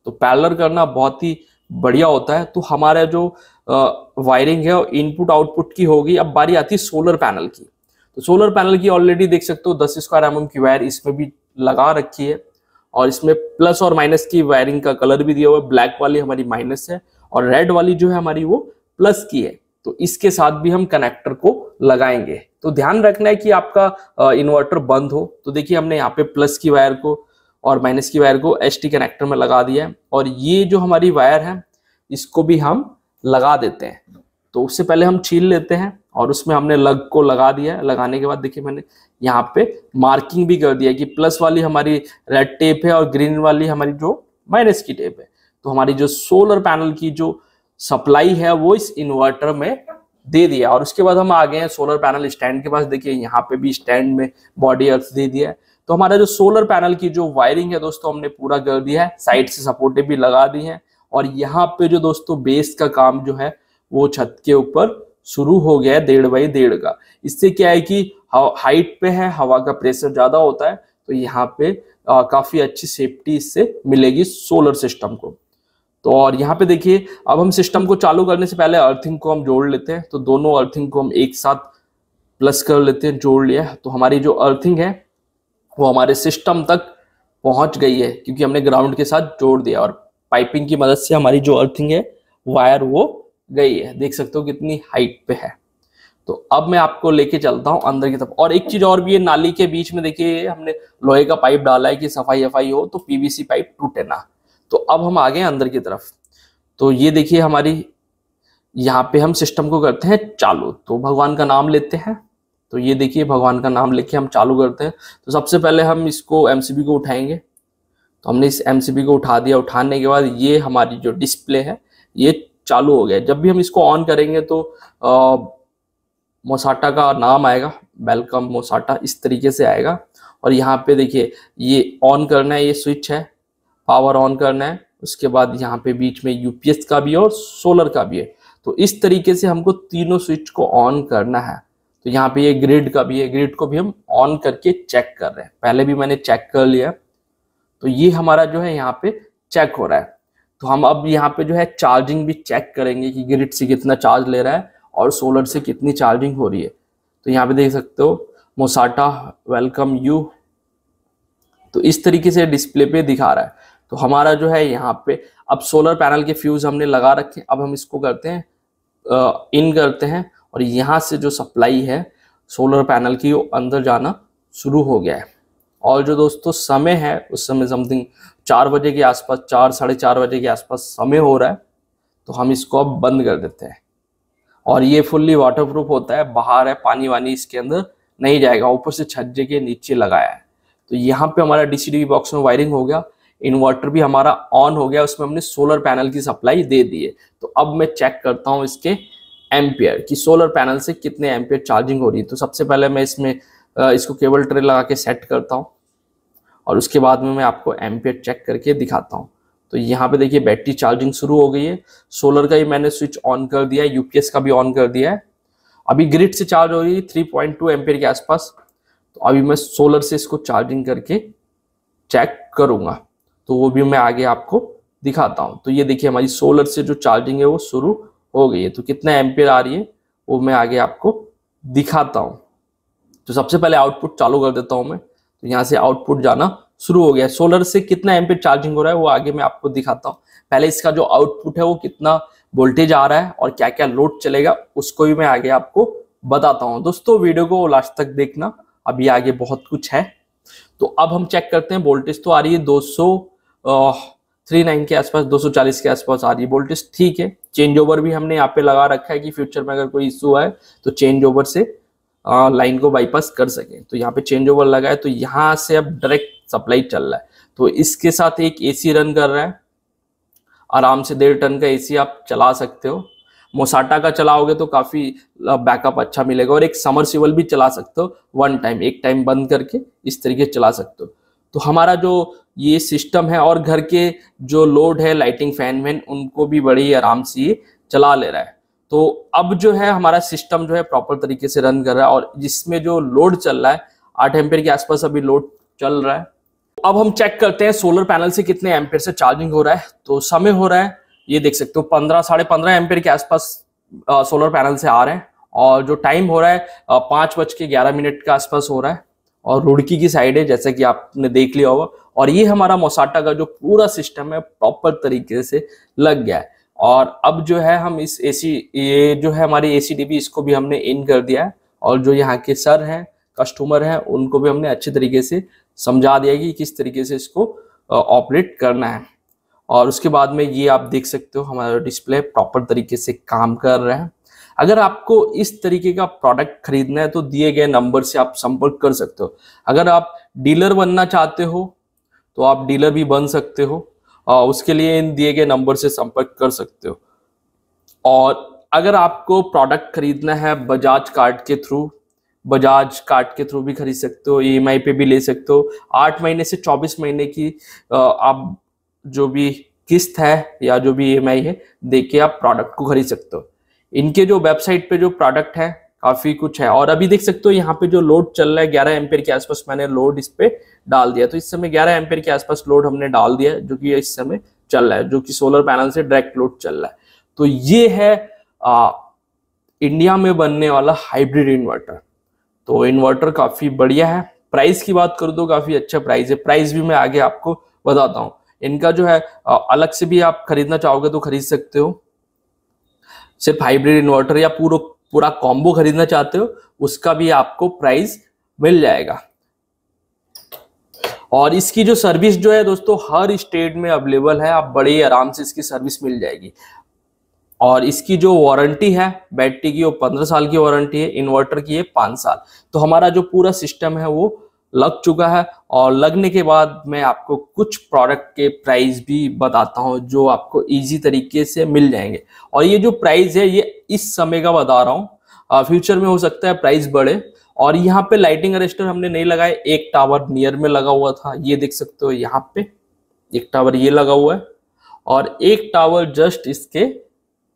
तो पैरेलल करना बहुत ही बढ़िया होता है। तो हमारा जो वायरिंग है इनपुट आउटपुट की होगी। अब बारी आती है सोलर पैनल की। तो सोलर पैनल की ऑलरेडी देख सकते हो 10 स्क्वायर mm की वायर इसमें भी लगा रखी है और इसमें प्लस और माइनस की वायरिंग का कलर भी दिया हुआ है। ब्लैक वाली हमारी माइनस है और रेड वाली जो है हमारी वो प्लस की है। तो इसके साथ भी हम कनेक्टर को लगाएंगे। तो ध्यान रखना है कि आपका इन्वर्टर बंद हो। तो देखिए हमने यहाँ पे प्लस की वायर को और माइनस की वायर को एसटी कनेक्टर में लगा दिया है और ये जो हमारी वायर है इसको भी हम लगा देते हैं। तो उससे पहले हम छील लेते हैं और उसमें हमने लग को लगा दिया है। लगाने के बाद देखिए मैंने यहाँ पे मार्किंग भी कर दिया कि प्लस वाली हमारी रेड टेप है और ग्रीन वाली हमारी जो माइनस की टेप है। तो हमारी जो सोलर पैनल की जो सप्लाई है वो इस इन्वर्टर में दे दिया। और उसके बाद हम आ गए हैं सोलर पैनल स्टैंड के पास। देखिए यहाँ पे भी स्टैंड में बॉडी अर्थ दे दिया है। तो हमारा जो सोलर पैनल की जो वायरिंग है दोस्तों हमने पूरा कर दिया है। साइड से सपोर्टें भी लगा दी हैं और यहाँ पे जो दोस्तों बेस का काम जो है वो छत के ऊपर शुरू हो गया है 1.5 बाई 1.5 का। इससे क्या है कि हाइट पे है, हवा का प्रेशर ज्यादा होता है। तो यहाँ पे काफी अच्छी सेफ्टी इससे मिलेगी सोलर सिस्टम को। तो और यहाँ पे देखिए अब हम सिस्टम को चालू करने से पहले अर्थिंग को हम जोड़ लेते हैं। तो दोनों अर्थिंग को हम एक साथ प्लस कर लेते हैं, जोड़ लिया। तो हमारी जो अर्थिंग है वो हमारे सिस्टम तक पहुंच गई है क्योंकि हमने ग्राउंड के साथ जोड़ दिया और पाइपिंग की मदद से हमारी जो अर्थिंग है वायर वो गई है। देख सकते हो कितनी हाइट पे है। तो अब मैं आपको लेके चलता हूं अंदर की तरफ। और एक चीज और भी है, नाली के बीच में देखिए हमने लोहे का पाइप डाला है कि सफाई हो तो पीवीसी पाइप टूटे ना। तो अब हम आ गए अंदर की तरफ। तो ये देखिए हमारी यहाँ पे हम सिस्टम को करते हैं चालू। तो भगवान का नाम लेते हैं। तो ये देखिए भगवान का नाम लेके हम चालू करते हैं। तो सबसे पहले हम इसको एमसीबी को उठाएंगे। तो हमने इस एमसीबी को उठा दिया। उठाने के बाद ये हमारी जो डिस्प्ले है ये चालू हो गया। जब भी हम इसको ऑन करेंगे तो मोसाटा का नाम आएगा, वेलकम मोसाटा, इस तरीके से आएगा। और यहाँ पे देखिए ये ऑन करना है, ये स्विच है, पावर ऑन करना है। उसके बाद यहाँ पे बीच में यूपीएस का भी है और सोलर का भी है। तो इस तरीके से हमको तीनों स्विच को ऑन करना है। तो यहाँ पे ये ग्रिड का भी है, ग्रिड को भी हम ऑन करके चेक कर रहे हैं। पहले भी मैंने चेक कर लिया। तो ये हमारा जो है यहाँ पे चेक हो रहा है। तो हम अब यहाँ पे जो है चार्जिंग भी चेक करेंगे कि ग्रिड से कितना चार्ज ले रहा है और सोलर से कितनी चार्जिंग हो रही है। तो यहाँ पे देख सकते हो मोसाटा वेलकम यू। तो इस तरीके से डिस्प्ले पे दिखा रहा है। तो हमारा जो है यहाँ पे अब सोलर पैनल के फ्यूज हमने लगा रखे। अब हम इसको करते हैं इन करते हैं और यहाँ से जो सप्लाई है सोलर पैनल की वो अंदर जाना शुरू हो गया है। और जो दोस्तों समय है उस समय समथिंग 4 बजे के आसपास, 4 साढ़े 4 बजे के आसपास समय हो रहा है। तो हम इसको अब बंद कर देते हैं। और ये फुल्ली वाटरप्रूफ होता है, बाहर है, पानी वानी इसके अंदर नहीं जाएगा। ऊपर से छज्जे के नीचे लगाया है। तो यहाँ पे हमारा डीसी बॉक्स में वायरिंग हो गया। इन्वर्टर भी हमारा ऑन हो गया, उसमें हमने सोलर पैनल की सप्लाई दे दी है। तो अब मैं चेक करता हूँ इसके एम्पियर कि सोलर पैनल से कितने एम्पियर चार्जिंग हो रही है। तो सबसे पहले मैं इसमें इसको केबल ट्रे लगा के सेट करता हूँ और उसके बाद में मैं आपको एम्पियर चेक करके दिखाता हूँ। तो यहाँ पे देखिए बैटरी चार्जिंग शुरू हो गई है। सोलर का ही मैंने स्विच ऑन कर दिया है, यूपीएस का भी ऑन कर दिया है। अभी ग्रिड से चार्ज हो रही है 3.2 एम्पियर के आसपास। तो अभी मैं सोलर से इसको चार्जिंग करके चेक करूंगा। तो वो भी मैं आगे आपको दिखाता हूँ। तो ये देखिए हमारी सोलर से जो चार्जिंग है वो शुरू हो गई है। तो कितना एम्पियर आ रही है वो मैं आगे आपको दिखाता हूँ। तो सबसे पहले आउटपुट चालू कर देता हूँ मैं। तो यहाँ से आउटपुट जाना शुरू हो गया। सोलर से कितना एम्पियर चार्जिंग हो रहा है वो आगे मैं आपको दिखाता हूँ। पहले इसका जो आउटपुट है वो कितना वोल्टेज आ रहा है और क्या क्या लोड चलेगा उसको भी मैं आगे आपको बताता हूँ। दोस्तों वीडियो को लास्ट तक देखना, अभी आगे बहुत कुछ है। तो अब हम चेक करते हैं। वोल्टेज तो आ रही है 239 के आसपास, 240 के आसपास आ रही है वोल्टेज, ठीक है। चेंज ओवर भी हमने यहाँ पे लगा रखा है कि फ्यूचर में अगर कोई इशू आए तो चेंज ओवर से लाइन को बाईपास कर सके। तो यहाँ पे चेंज ओवर लगा है, तो यहाँ से अब डायरेक्ट सप्लाई चल रहा है। तो इसके साथ एक एसी रन कर रहा है, आराम से 1.5 टन का एसी आप चला सकते हो। मोसाटा का चलाओगे तो काफी बैकअप अच्छा मिलेगा, और एक समरसीबल भी चला सकते हो वन टाइम, एक टाइम बंद करके इस तरीके चला सकते हो। तो हमारा जो ये सिस्टम है, और घर के जो लोड है लाइटिंग फैन वैन, उनको भी बड़ी आराम से ये चला ले रहा है। तो अब जो है हमारा सिस्टम जो है प्रॉपर तरीके से रन कर रहा है, और जिसमें जो लोड चल रहा है 8 एम्पियर के आसपास अभी लोड चल रहा है। अब हम चेक करते हैं सोलर पैनल से कितने एम्पियर से चार्जिंग हो रहा है। तो समय हो रहा है, ये देख सकते हो 15 साढ़े 15 एम्पियर के आसपास सोलर पैनल से आ रहे हैं, और जो टाइम हो रहा है 5:11 के आसपास हो रहा है, और रुड़की की साइड है जैसा कि आपने देख लिया होगा। और ये हमारा मोसाटा का जो पूरा सिस्टम है प्रॉपर तरीके से लग गया है। और अब जो है हम इस एसी, ये जो है हमारी ACDP, इसको भी हमने इन कर दिया है, और जो यहाँ के सर हैं, कस्टमर हैं, उनको भी हमने अच्छे तरीके से समझा दिया कि किस तरीके से इसको ऑपरेट करना है। और उसके बाद में ये आप देख सकते हो हमारा डिस्प्ले प्रॉपर तरीके से काम कर रहा है। अगर आपको इस तरीके का प्रोडक्ट खरीदना है तो दिए गए नंबर से आप संपर्क कर सकते हो। अगर आप डीलर बनना चाहते हो तो आप डीलर भी बन सकते हो, उसके लिए इन दिए गए नंबर से संपर्क कर सकते हो। और अगर आपको प्रोडक्ट खरीदना है बजाज कार्ड के थ्रू, बजाज कार्ड के थ्रू भी खरीद सकते हो, EMI पे भी ले सकते हो। 8 महीने से 24 महीने की आप जो भी किस्त है या जो भी EMI है देके आप प्रोडक्ट को खरीद सकते हो। इनके जो वेबसाइट पे जो प्रोडक्ट है काफी कुछ है। और अभी देख सकते हो यहाँ पे जो लोड चल रहा है 11 एम्पियर के आसपास मैंने लोड इस पे डाल दिया। तो इस समय 11 एम्पियर के आसपास लोड हमने डाल दिया है, जो कि इस समय चल रहा है, जो कि सोलर पैनल से डायरेक्ट लोड चल रहा है। तो ये है इंडिया में बनने वाला हाइब्रिड इन्वर्टर। तो इन्वर्टर काफी बढ़िया है। प्राइस की बात करूँ तो काफी अच्छा प्राइस है, प्राइस भी मैं आगे आपको बताता हूँ। इनका जो है अलग से भी आप खरीदना चाहोगे तो खरीद सकते हो, सिर्फ हाइब्रिड इन्वर्टर, या पूरा कॉम्बो खरीदना चाहते हो उसका भी आपको प्राइस मिल जाएगा। और इसकी जो सर्विस जो है दोस्तों हर स्टेट में अवेलेबल है, आप बड़े आराम से इसकी सर्विस मिल जाएगी। और इसकी जो वारंटी है बैटरी की वो 15 साल की वारंटी है, इन्वर्टर की है 5 साल। तो हमारा जो पूरा सिस्टम है वो लग चुका है, और लगने के बाद मैं आपको कुछ प्रोडक्ट के प्राइस भी बताता हूं जो आपको इजी तरीके से मिल जाएंगे। और ये जो प्राइस है ये इस समय का बता रहा हूं, फ्यूचर में हो सकता है प्राइस बढ़े। और यहाँ पे लाइटिंग अरेस्टर हमने नहीं लगाए, एक टावर नियर में लगा हुआ था, ये देख सकते हो यहाँ पे एक टावर ये लगा हुआ है, और एक टावर जस्ट इसके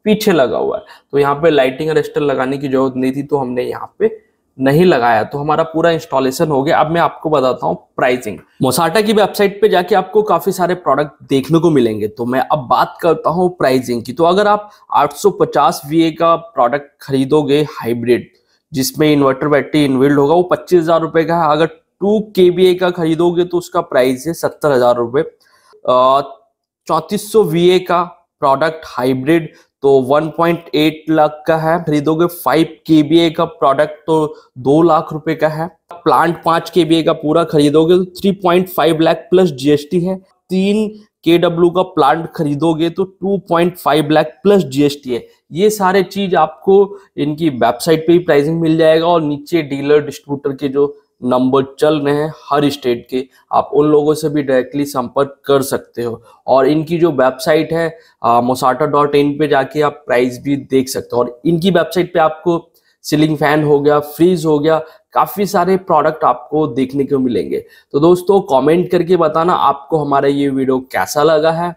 पीछे लगा हुआ है। तो यहाँ पे लाइटिंग अरेस्टर लगाने की जरूरत नहीं थी, तो हमने यहाँ पे नहीं लगाया। तो हमारा पूरा इंस्टॉलेशन हो गया। अब मैं आपको बताता हूँ प्राइसिंग। मोसाटा की वेबसाइट पे जाके आपको काफी सारे प्रोडक्ट देखने को मिलेंगे, तो मैं अब बात करता हूँ प्राइसिंग की। तो अगर आप 850 VA का प्रोडक्ट खरीदोगे हाइब्रिड, जिसमें इन्वर्टर बैटरी इनबिल्ड होगा, वो 25,000 रुपए का है। अगर 2 kVA का खरीदोगे तो उसका प्राइस है 70,000 रुपए। 3400 VA का प्रोडक्ट हाइब्रिड तो 1.8 लाख का है। खरीदोगे 5 kVA का प्रोडक्ट तो 2 लाख रुपए का है। प्लांट 5 kVA का पूरा खरीदोगे तो 3.5 लाख प्लस GST है। 3 kW का प्लांट खरीदोगे तो 2.5 लाख प्लस GST है। ये सारे चीज आपको इनकी वेबसाइट पे ही प्राइसिंग मिल जाएगा, और नीचे डीलर डिस्ट्रीब्यूटर के जो नंबर चल रहे हैं हर स्टेट के, आप उन लोगों से भी डायरेक्टली संपर्क कर सकते हो। और इनकी जो वेबसाइट है mosata.in पे जाके आप प्राइस भी देख सकते हो। और इनकी वेबसाइट पे आपको सीलिंग फैन हो गया, फ्रीज हो गया, काफी सारे प्रोडक्ट आपको देखने को मिलेंगे। तो दोस्तों कमेंट करके बताना आपको हमारा ये वीडियो कैसा लगा है।